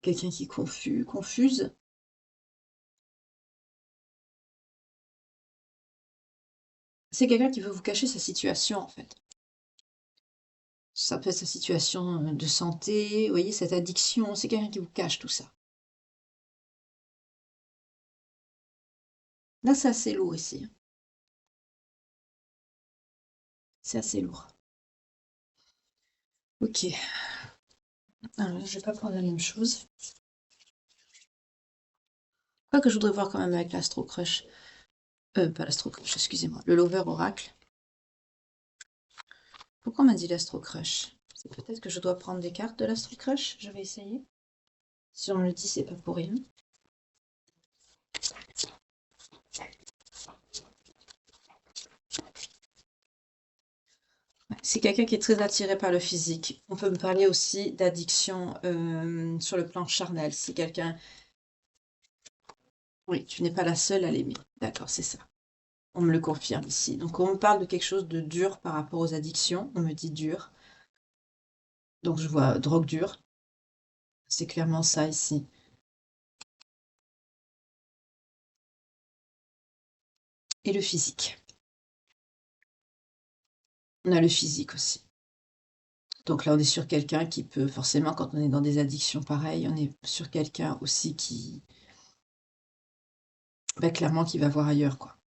quelqu'un qui confuse. C'est quelqu'un qui veut vous cacher sa situation, en fait. Ça peut être sa situation de santé, vous voyez, cette addiction, c'est quelqu'un qui vous cache tout ça. Là, c'est assez lourd ici. C'est assez lourd. Ok. Alors, je vais pas prendre la même chose. Quoi que je voudrais voir quand même avec l'Astro Crush. Pas l'Astro Crush, excusez-moi. Le Lover Oracle. Pourquoi on m'a dit l'Astro Crush? C'est peut-être que je dois prendre des cartes de l'Astro Crush. Je vais essayer. Si on me le dit, c'est pas pour rien. C'est quelqu'un qui est très attiré par le physique. On peut me parler aussi d'addiction sur le plan charnel. C'est quelqu'un... Oui, tu n'es pas la seule à l'aimer. D'accord, c'est ça. On me le confirme ici. Donc on me parle de quelque chose de dur par rapport aux addictions. On me dit dur. Donc je vois drogue dure. C'est clairement ça ici. Et le physique. On a le physique aussi. Donc là, on est sur quelqu'un qui peut, forcément, quand on est dans des addictions pareilles, on est sur quelqu'un aussi qui, bah, clairement, qui va voir ailleurs, quoi.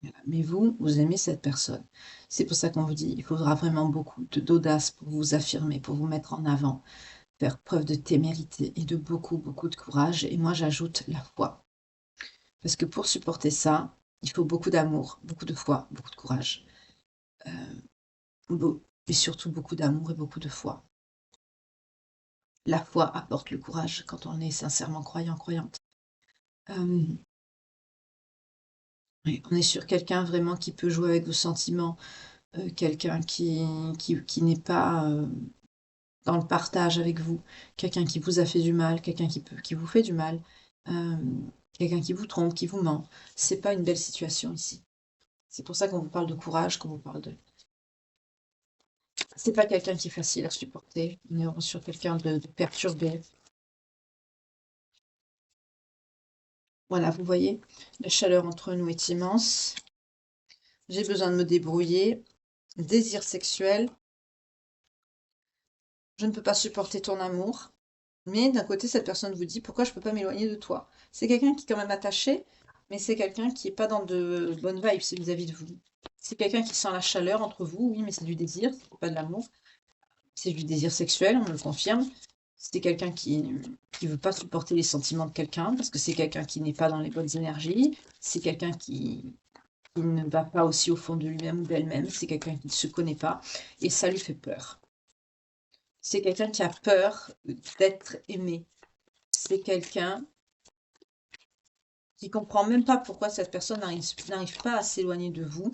Voilà. Mais vous aimez cette personne. C'est pour ça qu'on vous dit, il faudra vraiment beaucoup d'audace pour vous affirmer, pour vous mettre en avant, faire preuve de témérité et de beaucoup, beaucoup de courage. Et moi, j'ajoute la foi. Parce que pour supporter ça, il faut beaucoup d'amour, beaucoup de foi, beaucoup de courage. Et surtout beaucoup d'amour et beaucoup de foi. La foi apporte le courage quand on est sincèrement croyant, croyante. Euh, oui, on est sur quelqu'un vraiment qui peut jouer avec vos sentiments, quelqu'un qui n'est pas dans le partage avec vous, quelqu'un qui vous a fait du mal, quelqu'un qui vous fait du mal, euh, quelqu'un qui vous trompe, qui vous ment. C'est pas une belle situation ici. C'est pour ça qu'on vous parle de courage, qu'on vous parle de... C'est pas quelqu'un qui est facile à supporter. On est vraiment sur quelqu'un de perturbé. Voilà, vous voyez, la chaleur entre nous est immense. J'ai besoin de me débrouiller. Désir sexuel. Je ne peux pas supporter ton amour. Mais d'un côté, cette personne vous dit pourquoi je ne peux pas m'éloigner de toi. C'est quelqu'un qui est quand même attaché, mais c'est quelqu'un qui n'est pas dans de bonnes vibes vis-à-vis de vous. C'est quelqu'un qui sent la chaleur entre vous, oui, mais c'est du désir, c'est pas de l'amour. C'est du désir sexuel, on me le confirme. C'est quelqu'un qui ne veut pas supporter les sentiments de quelqu'un, parce que c'est quelqu'un qui n'est pas dans les bonnes énergies. C'est quelqu'un qui ne va pas aussi au fond de lui-même ou d'elle-même. C'est quelqu'un qui ne se connaît pas, et ça lui fait peur. C'est quelqu'un qui a peur d'être aimé. C'est quelqu'un qui comprend même pas pourquoi cette personne n'arrive pas à s'éloigner de vous.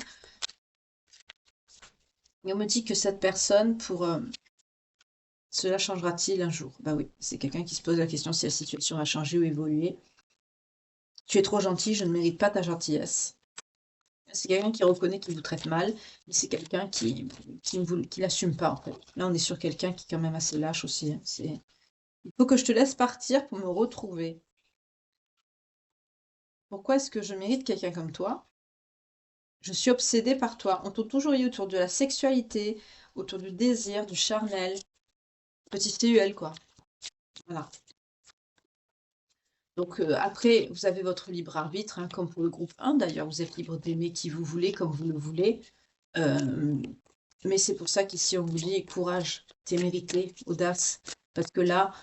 Et on me dit que cette personne, cela changera-t-il un jour? Bah oui, c'est quelqu'un qui se pose la question si la situation va changer ou évoluer. Tu es trop gentil, je ne mérite pas ta gentillesse. C'est quelqu'un qui reconnaît qu'il vous traite mal, mais c'est quelqu'un qui l'assume pas, en fait. Là, on est sur quelqu'un qui est quand même assez lâche aussi, hein. Il faut que je te laisse partir pour me retrouver. Pourquoi est-ce que je mérite quelqu'un comme toi? Je suis obsédée par toi. On tourne toujours autour de la sexualité, autour du désir, du charnel. Petit CUL, quoi. Voilà. Donc après, vous avez votre libre arbitre, hein, comme pour le groupe 1 d'ailleurs. Vous êtes libre d'aimer qui vous voulez, comme vous le voulez. Mais c'est pour ça qu'ici, on vous dit courage, témérité, audace. Parce que là,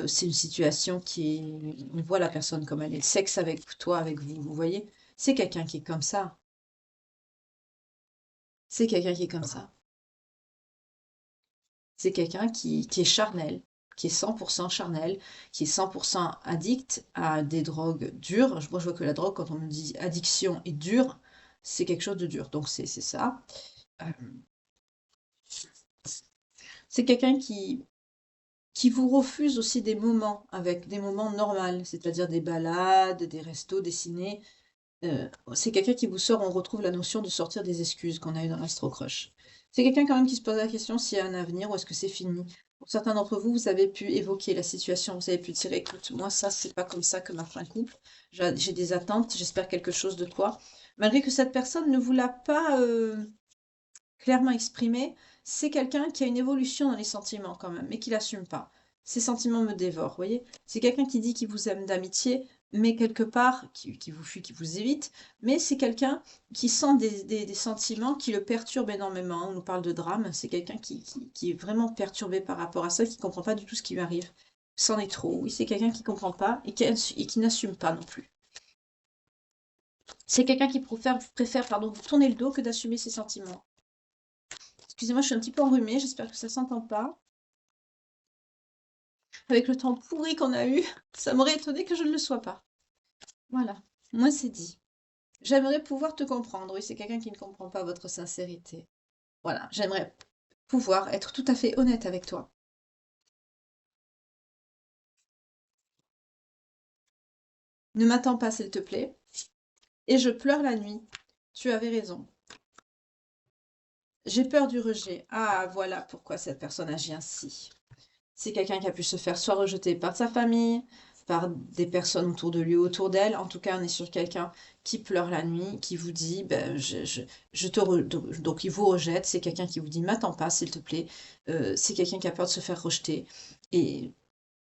c'est une situation qui est... On voit la personne comme elle est. Sexe avec toi, avec vous, vous voyez? C'est quelqu'un qui est comme ça. C'est quelqu'un qui est comme ça. C'est quelqu'un qui est charnel, qui est 100% charnel, qui est 100% addict à des drogues dures. Moi, je vois que la drogue, quand on me dit addiction et dur, c'est quelque chose de dur. Donc, c'est ça. Euh, c'est quelqu'un qui vous refuse aussi des moments, avec des moments normaux, c'est-à-dire des balades, des restos, des ciné. C'est quelqu'un qui vous sort, on retrouve la notion de sortir des excuses qu'on a eu dans l'Astro Crush. C'est quelqu'un quand même qui se pose la question s'il y a un avenir ou est-ce que c'est fini. Pour certains d'entre vous, vous avez pu évoquer la situation, vous avez pu dire, écoute, moi ça, c'est pas comme ça que marche un couple. J'ai des attentes, j'espère quelque chose de toi. Malgré que cette personne ne vous l'a pas clairement exprimé, c'est quelqu'un qui a une évolution dans les sentiments quand même, mais qui l'assume pas. Ses sentiments me dévorent, vous voyez? C'est quelqu'un qui dit qu'il vous aime d'amitié, mais quelque part, qui vous fuit, qui vous évite, mais c'est quelqu'un qui sent des sentiments qui le perturbent énormément. On nous parle de drame, c'est quelqu'un qui est vraiment perturbé par rapport à ça, qui comprend pas du tout ce qui lui arrive. C'en est trop. Oui, c'est quelqu'un qui comprend pas et qui n'assume pas non plus. C'est quelqu'un qui préfère pardon, vous tourner le dos que d'assumer ses sentiments. Excusez-moi, je suis un petit peu enrhumée, j'espère que ça s'entend pas. Avec le temps pourri qu'on a eu, ça m'aurait étonné que je ne le sois pas. Voilà, moi c'est dit. J'aimerais pouvoir te comprendre. Oui, c'est quelqu'un qui ne comprend pas votre sincérité. Voilà, j'aimerais pouvoir être tout à fait honnête avec toi. Ne m'attends pas, s'il te plaît. Et je pleure la nuit. Tu avais raison. J'ai peur du rejet. Ah, voilà pourquoi cette personne agit ainsi. C'est quelqu'un qui a pu se faire soit rejeter par sa famille, par des personnes autour de lui ou autour d'elle. En tout cas, on est sur quelqu'un qui pleure la nuit, qui vous dit, ben, donc il vous rejette. C'est quelqu'un qui vous dit, m'attends pas, s'il te plaît. C'est quelqu'un qui a peur de se faire rejeter. Et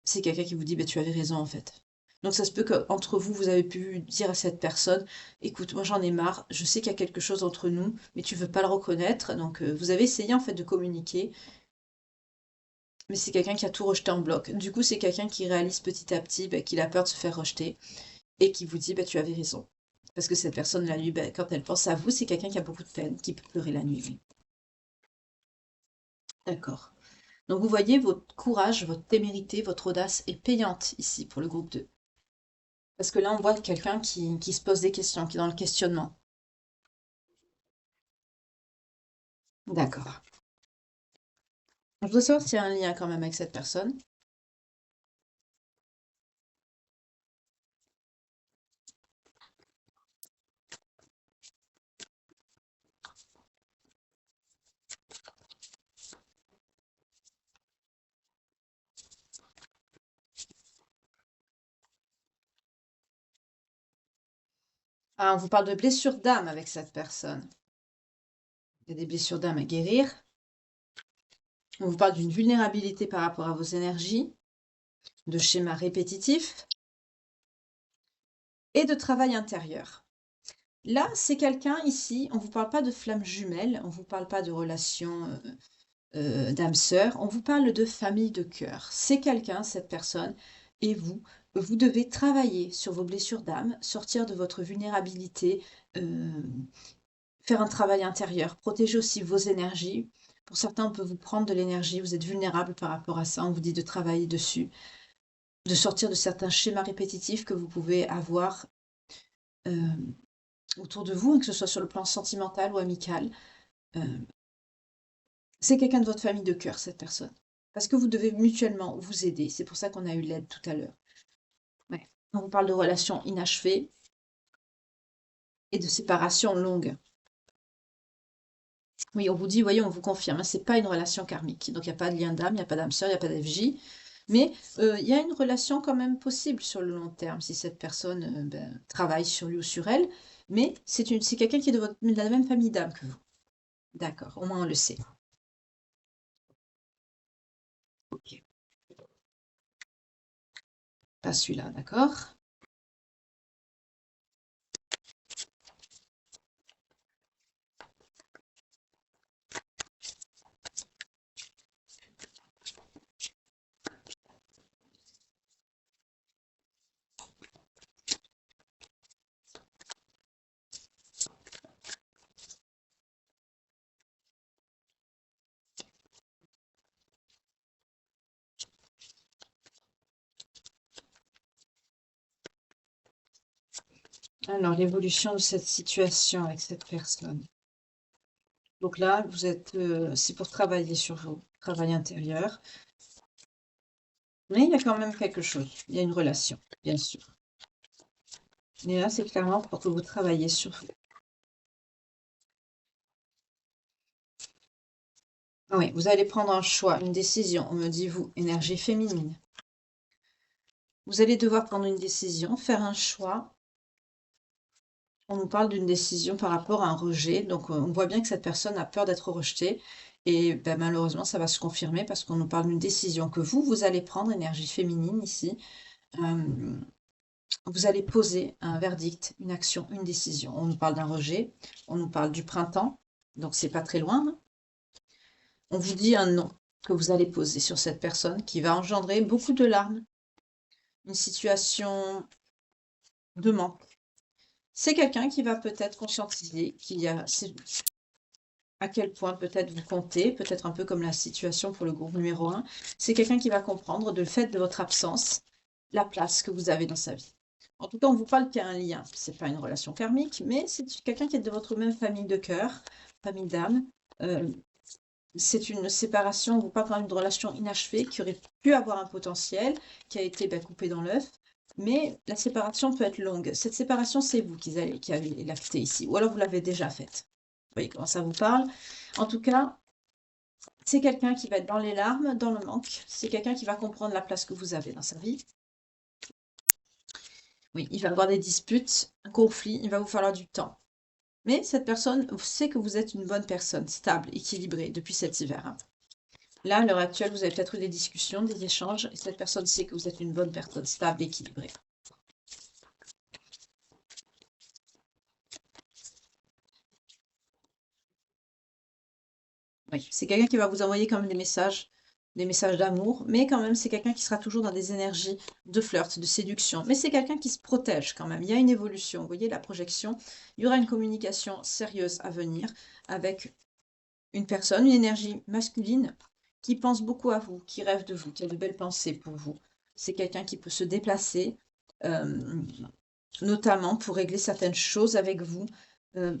c'est quelqu'un qui vous dit, ben, tu avais raison en fait. Donc ça se peut qu'entre vous, vous avez pu dire à cette personne, écoute, moi j'en ai marre, je sais qu'il y a quelque chose entre nous, mais tu veux pas le reconnaître. Donc vous avez essayé en fait de communiquer, mais c'est quelqu'un qui a tout rejeté en bloc. Du coup, c'est quelqu'un qui réalise petit à petit qu'il a peur de se faire rejeter et qui vous dit, tu avais raison. Parce que cette personne, la nuit, quand elle pense à vous, c'est quelqu'un qui a beaucoup de peine, qui peut pleurer la nuit. Oui. D'accord. Donc vous voyez, votre courage, votre témérité, votre audace est payante ici pour le groupe 2. Parce que là, on voit quelqu'un qui se pose des questions, qui est dans le questionnement. D'accord. Je voudrais savoir s'il y a un lien quand même avec cette personne. Ah, on vous parle de blessures d'âme avec cette personne. Il y a des blessures d'âme à guérir. On vous parle d'une vulnérabilité par rapport à vos énergies, de schémas répétitifs et de travail intérieur. Là, c'est quelqu'un ici, on ne vous parle pas de flammes jumelles, on ne vous parle pas de relations d'âme sœur, on vous parle de famille de cœur. C'est quelqu'un, cette personne, et vous devez travailler sur vos blessures d'âme, sortir de votre vulnérabilité, faire un travail intérieur, protéger aussi vos énergies. Pour certains, on peut vous prendre de l'énergie, vous êtes vulnérable par rapport à ça, on vous dit de travailler dessus, de sortir de certains schémas répétitifs que vous pouvez avoir autour de vous, que ce soit sur le plan sentimental ou amical. C'est quelqu'un de votre famille de cœur, cette personne. Parce que vous devez mutuellement vous aider. C'est pour ça qu'on a eu l'aide tout à l'heure. Ouais. On vous parle de relations inachevées et de séparation longue. Oui, on vous dit, voyez, on vous confirme, c'est pas une relation karmique. Donc il n'y a pas de lien d'âme, il n'y a pas d'âme sœur, il n'y a pas d'FJ. Mais il y a une relation quand même possible sur le long terme si cette personne travaille sur lui ou sur elle. Mais c'est quelqu'un qui est de la même famille d'âme que vous. D'accord, au moins on le sait. Ok. Pas celui-là, d'accord? Alors, l'évolution de cette situation avec cette personne. Donc là, vous êtes, c'est pour travailler sur vos travail intérieur. Mais il y a quand même quelque chose. Il y a une relation, bien sûr. Mais là, c'est clairement pour que vous travaillez sur vous. Oui, vous allez prendre un choix, une décision. On me dit, vous, énergie féminine. Vous allez devoir prendre une décision, faire un choix. On nous parle d'une décision par rapport à un rejet. Donc, on voit bien que cette personne a peur d'être rejetée. Et malheureusement, ça va se confirmer parce qu'on nous parle d'une décision que vous allez prendre, énergie féminine ici. Vous allez poser un verdict, une action, une décision. On nous parle d'un rejet, on nous parle du printemps, donc c'est pas très loin. Hein. On vous dit un non que vous allez poser sur cette personne qui va engendrer beaucoup de larmes, une situation de manque. C'est quelqu'un qui va peut-être conscientiser qu'il y a à quel point peut-être vous comptez, peut-être un peu comme la situation pour le groupe numéro 1. C'est quelqu'un qui va comprendre de le fait de votre absence, la place que vous avez dans sa vie. En tout cas, on vous parle qu'il y a un lien. Ce n'est pas une relation karmique, mais c'est quelqu'un qui est de votre même famille de cœur, famille d'âme. C'est une séparation, on vous parle quand même d'une relation inachevée qui aurait pu avoir un potentiel, qui a été coupé dans l'œuf. Mais la séparation peut être longue. Cette séparation, c'est vous qui avez l'acté ici. Ou alors vous l'avez déjà faite. Vous voyez comment ça vous parle. En tout cas, c'est quelqu'un qui va être dans les larmes, dans le manque. C'est quelqu'un qui va comprendre la place que vous avez dans sa vie. Oui, il va y avoir des disputes, un conflit, il va vous falloir du temps. Mais cette personne sait que vous êtes une bonne personne, stable, équilibrée depuis cet hiver. Hein. Là, à l'heure actuelle, vous avez peut-être eu des discussions, des échanges, et cette personne sait que vous êtes une bonne personne, stable, équilibrée. Oui, c'est quelqu'un qui va vous envoyer quand même des messages d'amour, mais quand même, c'est quelqu'un qui sera toujours dans des énergies de flirt, de séduction. Mais c'est quelqu'un qui se protège quand même. Il y a une évolution. Vous voyez, la projection, il y aura une communication sérieuse à venir avec une personne, une énergie masculine qui pense beaucoup à vous, qui rêve de vous, qui a de belles pensées pour vous. C'est quelqu'un qui peut se déplacer, euh, notamment pour régler certaines choses avec vous. Euh,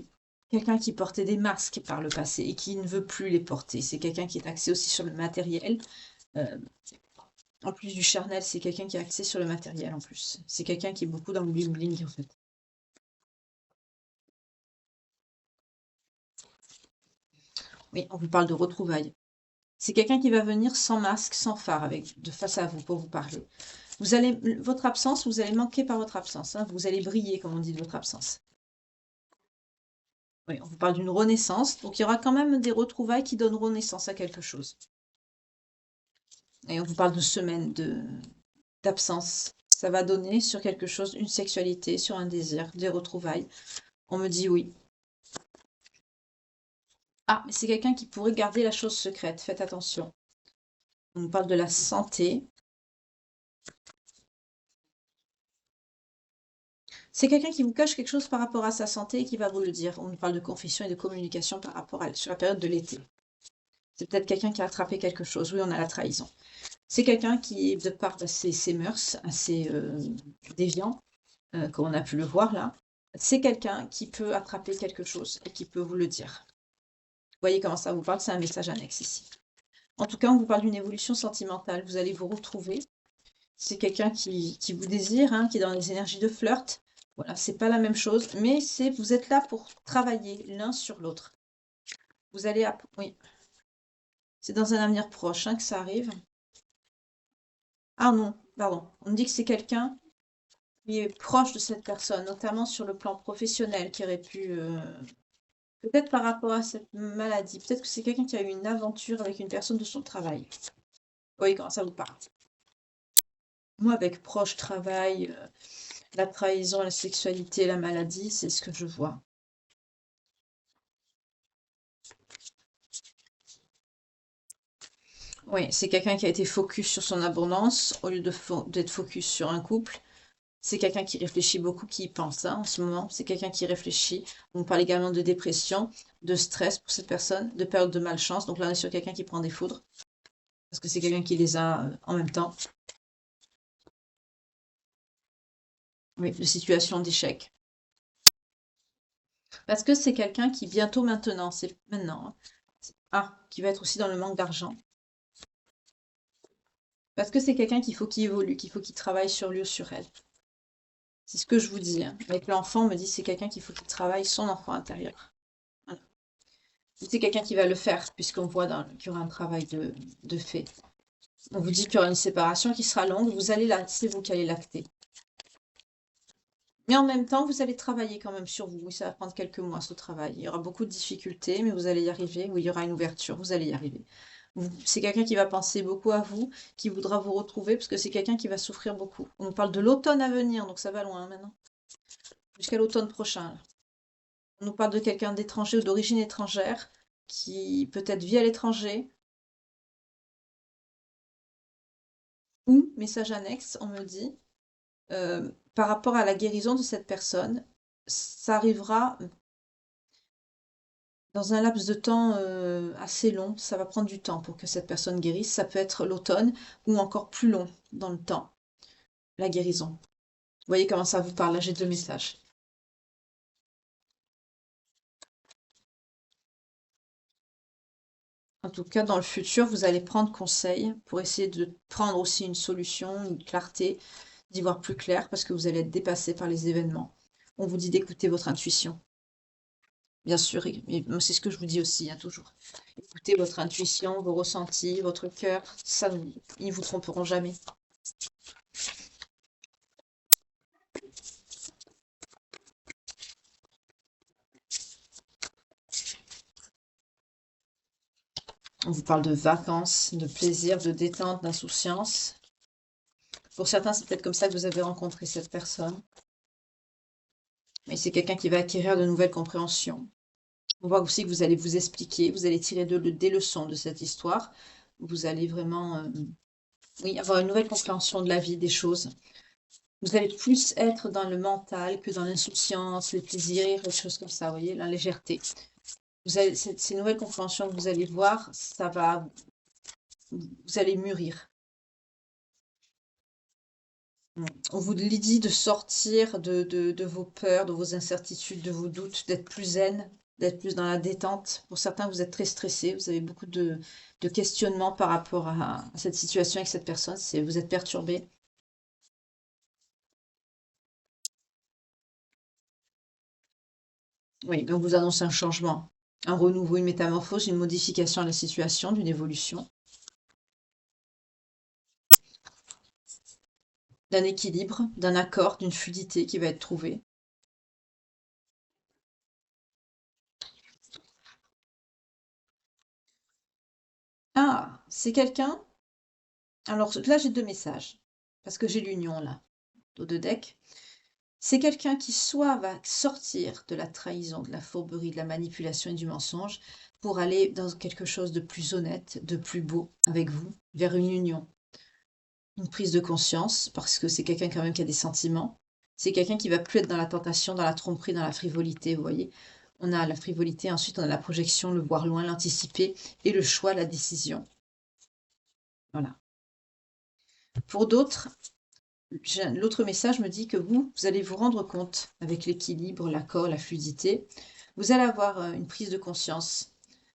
Quelqu'un qui portait des masques par le passé et qui ne veut plus les porter. C'est quelqu'un qui est axé aussi sur le matériel. Euh, En plus du charnel, c'est quelqu'un qui est axé sur le matériel en plus. C'est quelqu'un qui est beaucoup dans le bling bling en fait. Oui, on vous parle de retrouvailles. C'est quelqu'un qui va venir sans masque, sans phare, avec de face à vous pour vous parler. Vous allez, votre absence, vous allez manquer par votre absence. Hein. Vous allez briller, comme on dit, de votre absence. Oui, on vous parle d'une renaissance. Donc, il y aura quand même des retrouvailles qui donneront naissance à quelque chose. Et on vous parle de semaines d'absence. Ça va donner sur quelque chose, une sexualité, sur un désir, des retrouvailles. On me dit oui. Ah, mais c'est quelqu'un qui pourrait garder la chose secrète. Faites attention. On nous parle de la santé. C'est quelqu'un qui vous cache quelque chose par rapport à sa santé et qui va vous le dire. On nous parle de confession et de communication par rapport à sur la période de l'été. C'est peut-être quelqu'un qui a attrapé quelque chose. Oui, on a la trahison. C'est quelqu'un qui, de par ses mœurs assez déviants, comme on a pu le voir là, c'est quelqu'un qui peut attraper quelque chose et qui peut vous le dire. Vous voyez comment ça vous parle? C'est un message annexe ici. En tout cas, on vous parle d'une évolution sentimentale. Vous allez vous retrouver. C'est quelqu'un qui vous désire, hein, qui est dans les énergies de flirt. Voilà, c'est pas la même chose, mais vous êtes là pour travailler l'un sur l'autre. Vous allez, oui, c'est dans un avenir proche hein, que ça arrive. Ah non, pardon. On me dit que c'est quelqu'un qui est proche de cette personne, notamment sur le plan professionnel, qui aurait pu, peut-être par rapport à cette maladie, peut-être que c'est quelqu'un qui a eu une aventure avec une personne de son travail. Oui, comment ça vous parle? Moi, avec proche, travail, la trahison, la sexualité, la maladie, c'est ce que je vois. Oui, c'est quelqu'un qui a été focus sur son abondance au lieu d'être focus sur un couple. C'est quelqu'un qui réfléchit beaucoup, qui y pense hein, en ce moment. C'est quelqu'un qui réfléchit. On parle également de dépression, de stress pour cette personne, de période de malchance. Donc là, on est sur quelqu'un qui prend des foudres. Parce que c'est quelqu'un qui les a en même temps. Oui, de situation d'échec. Parce que c'est quelqu'un qui bientôt maintenant, c'est maintenant, hein, qui va être aussi dans le manque d'argent. Parce que c'est quelqu'un qu'il faut qu'il évolue, qu'il faut qu'il travaille sur lui ou sur elle. C'est ce que je vous dis. Hein. Avec l'enfant, on me dit c'est quelqu'un qu'il faut qu'il travaille son enfant intérieur. Voilà. C'est quelqu'un qui va le faire, puisqu'on voit qu'il y aura un travail de fait. On vous dit qu'il y aura une séparation qui sera longue, c'est vous qui allez l'acter. Mais en même temps, vous allez travailler quand même sur vous. Oui, ça va prendre quelques mois ce travail. Il y aura beaucoup de difficultés, mais vous allez y arriver. Oui, il y aura une ouverture, vous allez y arriver. C'est quelqu'un qui va penser beaucoup à vous, qui voudra vous retrouver, parce que c'est quelqu'un qui va souffrir beaucoup. On nous parle de l'automne à venir, donc ça va loin maintenant. Jusqu'à l'automne prochain. Là. On nous parle de quelqu'un d'étranger ou d'origine étrangère, qui peut-être vit à l'étranger, ou, message annexe, on me dit, par rapport à la guérison de cette personne, ça arrivera dans un laps de temps assez long. Ça va prendre du temps pour que cette personne guérisse. Ça peut être l'automne ou encore plus long dans le temps, la guérison. Vous voyez comment ça vous parle? Là, j'ai deux messages. En tout cas, dans le futur, vous allez prendre conseil pour essayer de prendre aussi une solution, une clarté, d'y voir plus clair parce que vous allez être dépassé par les événements. On vous dit d'écouter votre intuition. Bien sûr, et c'est ce que je vous dis aussi, hein, toujours. Écoutez votre intuition, vos ressentis, votre cœur, ça, ils ne vous tromperont jamais. On vous parle de vacances, de plaisir, de détente, d'insouciance. Pour certains, c'est peut-être comme ça que vous avez rencontré cette personne. Mais c'est quelqu'un qui va acquérir de nouvelles compréhensions. On voit aussi que vous allez vous expliquer, vous allez tirer des leçons de cette histoire. Vous allez vraiment, oui, avoir une nouvelle compréhension de la vie, des choses. Vous allez plus être dans le mental que dans l'insouciance, les plaisirs, les choses comme ça, vous voyez, la légèreté. Ces nouvelles compréhensions que vous allez voir, vous allez mûrir. On vous dit de sortir de vos peurs, de vos incertitudes, de vos doutes, d'être plus zen, d'être plus dans la détente. Pour certains, vous êtes très stressé, vous avez beaucoup de questionnements par rapport à cette situation avec cette personne, vous êtes perturbé. Oui, donc vous annoncez un changement, un renouveau, une métamorphose, une modification de la situation, d'une évolution, d'un équilibre, d'un accord, d'une fluidité qui va être trouvée. Ah, c'est quelqu'un. Alors là, j'ai deux messages, parce que j'ai l'union là, aux deux decks. C'est quelqu'un qui soit va sortir de la trahison, de la fourberie, de la manipulation et du mensonge pour aller dans quelque chose de plus honnête, de plus beau avec vous, vers une union, une prise de conscience, parce que c'est quelqu'un quand même qui a des sentiments. C'est quelqu'un qui va plus être dans la tentation, dans la tromperie, dans la frivolité, vous voyez. On a la frivolité, ensuite on a la projection, le voir loin, l'anticiper et le choix, la décision. Voilà. Pour d'autres, l'autre message me dit que vous allez vous rendre compte, avec l'équilibre, l'accord, la fluidité, vous allez avoir une prise de conscience,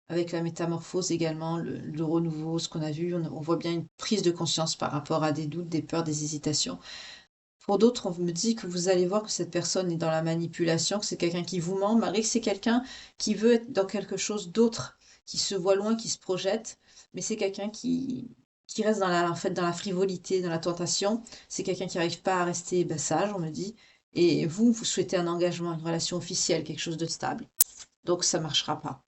avec la métamorphose également, le renouveau, ce qu'on a vu, on voit bien une prise de conscience par rapport à des doutes, des peurs, des hésitations. Pour d'autres, on me dit que vous allez voir que cette personne est dans la manipulation, que c'est quelqu'un qui vous ment, malgré que c'est quelqu'un qui veut être dans quelque chose d'autre, qui se voit loin, qui se projette, mais c'est quelqu'un qui reste en fait, dans la frivolité, dans la tentation. C'est quelqu'un qui n'arrive pas à rester sage, on me dit. Et vous souhaitez un engagement, une relation officielle, quelque chose de stable. Donc ça ne marchera pas.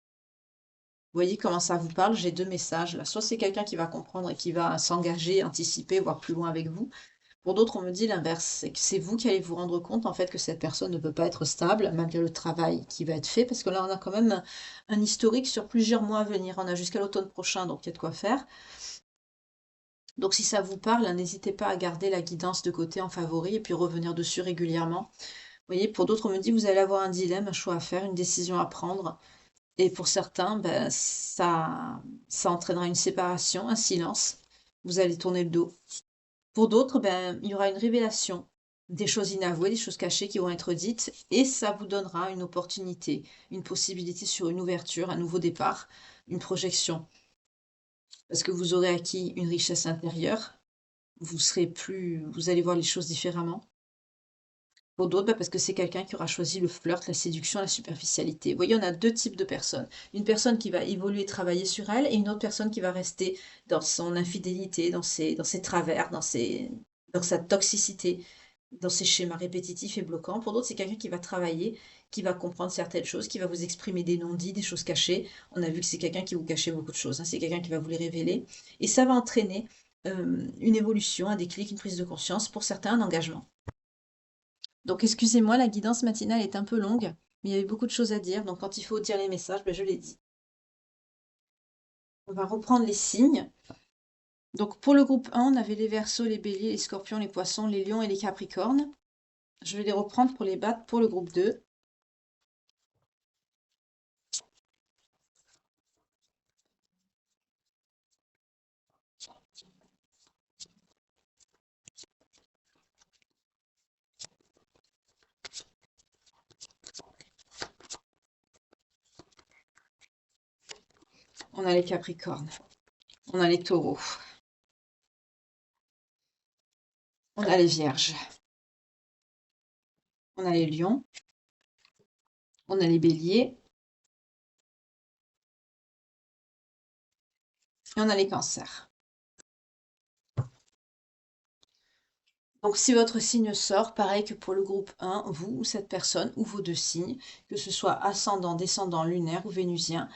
Vous voyez comment ça vous parle? J'ai deux messages là. Soit c'est quelqu'un qui va comprendre et qui va s'engager, anticiper, voir plus loin avec vous. Pour d'autres, on me dit l'inverse, c'est que c'est vous qui allez vous rendre compte en fait que cette personne ne peut pas être stable malgré le travail qui va être fait, parce que là on a quand même un historique sur plusieurs mois à venir, on a jusqu'à l'automne prochain, donc il y a de quoi faire. Donc si ça vous parle, n'hésitez pas à garder la guidance de côté en favori et puis revenir dessus régulièrement. Vous voyez, pour d'autres, on me dit vous allez avoir un dilemme, un choix à faire, une décision à prendre. Et pour certains, ça entraînera une séparation, un silence. Vous allez tourner le dos. Pour d'autres, il y aura une révélation, des choses inavouées, des choses cachées qui vont être dites, et ça vous donnera une opportunité, une possibilité sur une ouverture, un nouveau départ, une projection. Parce que vous aurez acquis une richesse intérieure, vous allez voir les choses différemment. Pour d'autres, parce que c'est quelqu'un qui aura choisi le flirt, la séduction, la superficialité. Vous voyez, on a deux types de personnes. Une personne qui va évoluer, travailler sur elle, et une autre personne qui va rester dans son infidélité, dans ses travers, dans sa toxicité, dans ses schémas répétitifs et bloquants. Pour d'autres, c'est quelqu'un qui va travailler, qui va comprendre certaines choses, qui va vous exprimer des non-dits, des choses cachées. On a vu que c'est quelqu'un qui vous cachait beaucoup de choses, hein. C'est quelqu'un qui va vous les révéler. Et ça va entraîner une évolution, un déclic, une prise de conscience, pour certains, un engagement. Donc excusez-moi, la guidance matinale est un peu longue, mais il y avait beaucoup de choses à dire, donc quand il faut dire les messages, je l'ai dit. On va reprendre les signes. Donc pour le groupe 1, on avait les Verseaux, les Béliers, les Scorpions, les Poissons, les Lions et les Capricornes. Je vais les reprendre pour les battre pour le groupe 2. On a les Capricornes, on a les Taureaux, on a les Vierges, on a les Lions, on a les Béliers et on a les Cancers. Donc si votre signe sort, pareil que pour le groupe 1, vous ou cette personne ou vos deux signes, que ce soit ascendant, descendant, lunaire ou vénusien,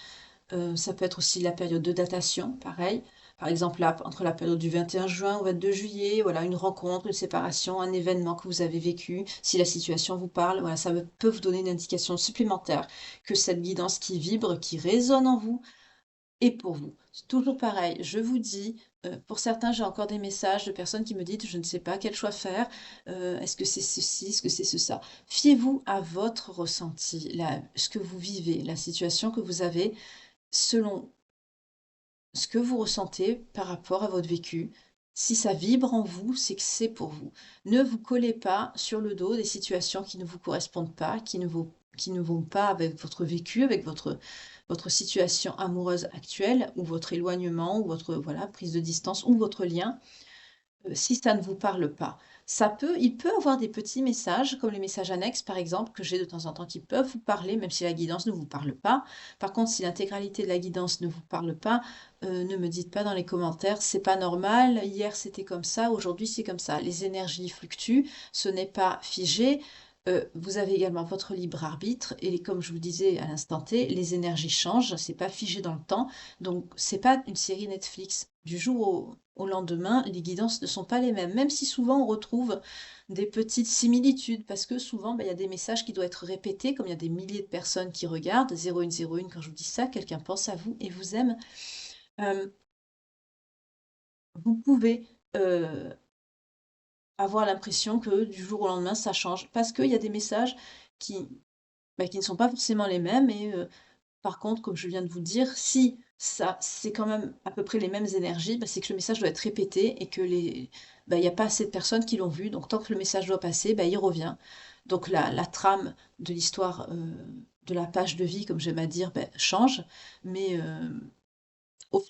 ça peut être aussi la période de datation, pareil. par exemple, là, entre la période du 21 juin au 22 juillet, voilà, une rencontre, une séparation, un événement que vous avez vécu, si la situation vous parle, voilà, peut vous donner une indication supplémentaire que cette guidance qui vibre, qui résonne en vous, est pour vous. C'est toujours pareil, je vous dis, pour certains, j'ai encore des messages de personnes qui me disent: «Je ne sais pas quel choix faire, est-ce que c'est ceci? Est-ce que c'est ça?» Fiez-vous à votre ressenti, ce que vous vivez, la situation que vous avez, selon ce que vous ressentez par rapport à votre vécu. Si ça vibre en vous, c'est que c'est pour vous. Ne vous collez pas sur le dos des situations qui ne vous correspondent pas, qui ne vont pas avec votre vécu, avec votre situation amoureuse actuelle, ou votre éloignement, ou votre voilà, prise de distance, ou votre lien. Si ça ne vous parle pas. Il peut avoir des petits messages, comme les messages annexes par exemple, que j'ai de temps en temps, qui peuvent vous parler, même si la guidance ne vous parle pas. Par contre, si l'intégralité de la guidance ne vous parle pas, ne me dites pas dans les commentaires: «C'est pas normal, hier c'était comme ça, aujourd'hui c'est comme ça». Les énergies fluctuent, ce n'est pas figé. Vous avez également votre libre arbitre et comme je vous disais à l'instant T, les énergies changent, c'est pas figé dans le temps, donc c'est pas une série Netflix. Du jour au lendemain, les guidances ne sont pas les mêmes, même si souvent on retrouve des petites similitudes, parce que souvent, il y a des messages qui doivent être répétés, comme il y a des milliers de personnes qui regardent, 0101, quand je vous dis ça, quelqu'un pense à vous et vous aime. Euh, Vous pouvez avoir l'impression que du jour au lendemain, ça change, parce qu'il y a des messages qui, qui ne sont pas forcément les mêmes, et par contre, comme je viens de vous le dire, si ça c'est quand même à peu près les mêmes énergies, c'est que le message doit être répété et que il y a pas assez de personnes qui l'ont vu, donc tant que le message doit passer, il revient. Donc la trame de l'histoire, de la page de vie, comme j'aime à dire, change, mais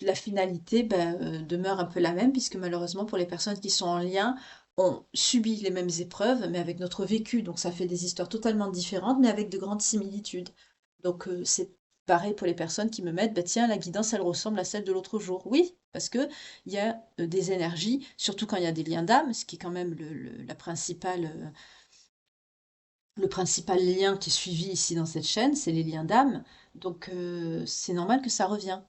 la finalité, demeure un peu la même, puisque malheureusement pour les personnes qui sont en lien, on subit les mêmes épreuves, mais avec notre vécu, donc ça fait des histoires totalement différentes, mais avec de grandes similitudes. Donc c'est pareil pour les personnes qui me mettent: «Tiens, la guidance, elle ressemble à celle de l'autre jour». Oui, parce qu'il y a, des énergies, surtout quand il y a des liens d'âme, ce qui est quand même le principal lien qui est suivi ici dans cette chaîne, c'est les liens d'âme, donc c'est normal que ça revient.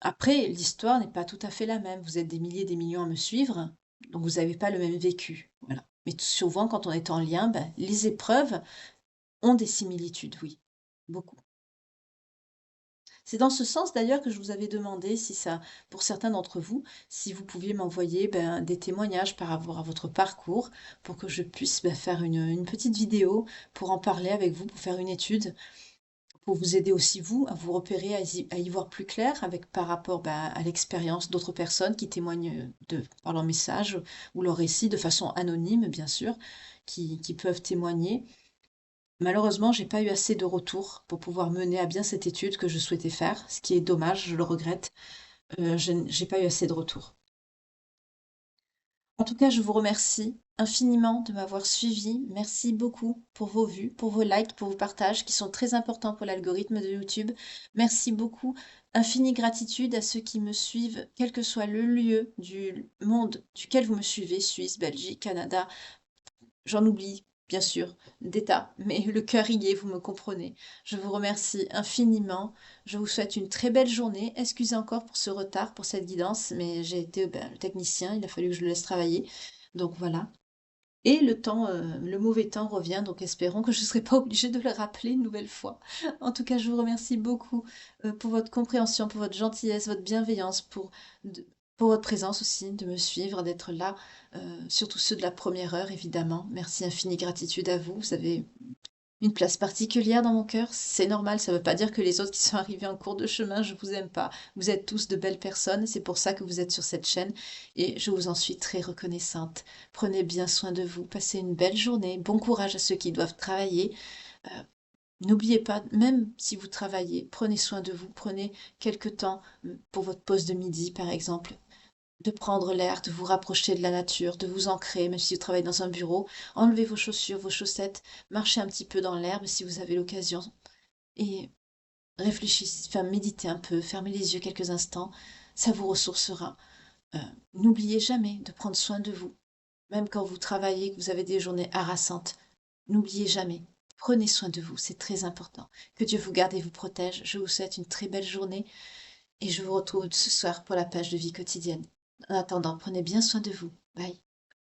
Après, l'histoire n'est pas tout à fait la même. Vous êtes des milliers, des millions à me suivre, donc vous n'avez pas le même vécu. Voilà. Mais souvent, quand on est en lien, les épreuves ont des similitudes, oui, beaucoup. C'est dans ce sens d'ailleurs que je vous avais demandé si ça, pour certains d'entre vous, si vous pouviez m'envoyer des témoignages par rapport à votre parcours pour que je puisse faire une petite vidéo pour en parler avec vous, pour faire une étude, pour vous aider aussi vous à vous repérer, à y voir plus clair avec par rapport, à l'expérience d'autres personnes qui témoignent, par leur message ou leur récit de façon anonyme bien sûr, qui peuvent témoigner. Malheureusement, j'ai pas eu assez de retours pour pouvoir mener à bien cette étude que je souhaitais faire, ce qui est dommage, je le regrette. J'ai pas eu assez de retours. En tout cas, je vous remercie infiniment de m'avoir suivi. Merci beaucoup pour vos vues, pour vos likes, pour vos partages qui sont très importants pour l'algorithme de YouTube. Merci beaucoup. Infinie gratitude à ceux qui me suivent, quel que soit le lieu du monde duquel vous me suivez, Suisse, Belgique, Canada. J'en oublie, bien sûr, des tas, mais le cœur y est, vous me comprenez. Je vous remercie infiniment. Je vous souhaite une très belle journée. Excusez encore pour ce retard, pour cette guidance, mais j'ai été le technicien, il a fallu que je le laisse travailler. Donc voilà. Et le mauvais temps revient, donc espérons que je ne serai pas obligée de le rappeler une nouvelle fois. En tout cas, je vous remercie beaucoup pour votre compréhension, pour votre gentillesse, votre bienveillance, pour votre présence aussi, de me suivre, d'être là, surtout ceux de la première heure, évidemment. Merci infinie gratitude à vous. Vous avez une place particulière dans mon cœur. C'est normal, ça ne veut pas dire que les autres qui sont arrivés en cours de chemin, je vous aime pas. Vous êtes tous de belles personnes, c'est pour ça que vous êtes sur cette chaîne et je vous en suis très reconnaissante. Prenez bien soin de vous, passez une belle journée, bon courage à ceux qui doivent travailler. Euh, N'oubliez pas, même si vous travaillez, prenez soin de vous, prenez quelque temps pour votre pause de midi par exemple, de prendre l'air, de vous rapprocher de la nature, de vous ancrer, même si vous travaillez dans un bureau, enlevez vos chaussures, vos chaussettes, marchez un petit peu dans l'herbe si vous avez l'occasion, et réfléchissez, enfin méditez un peu, fermez les yeux quelques instants, ça vous ressourcera. Euh, N'oubliez jamais de prendre soin de vous, même quand vous travaillez, que vous avez des journées harassantes, n'oubliez jamais. Prenez soin de vous, c'est très important. Que Dieu vous garde et vous protège. Je vous souhaite une très belle journée et je vous retrouve ce soir pour la page de vie quotidienne. En attendant, prenez bien soin de vous. Bye.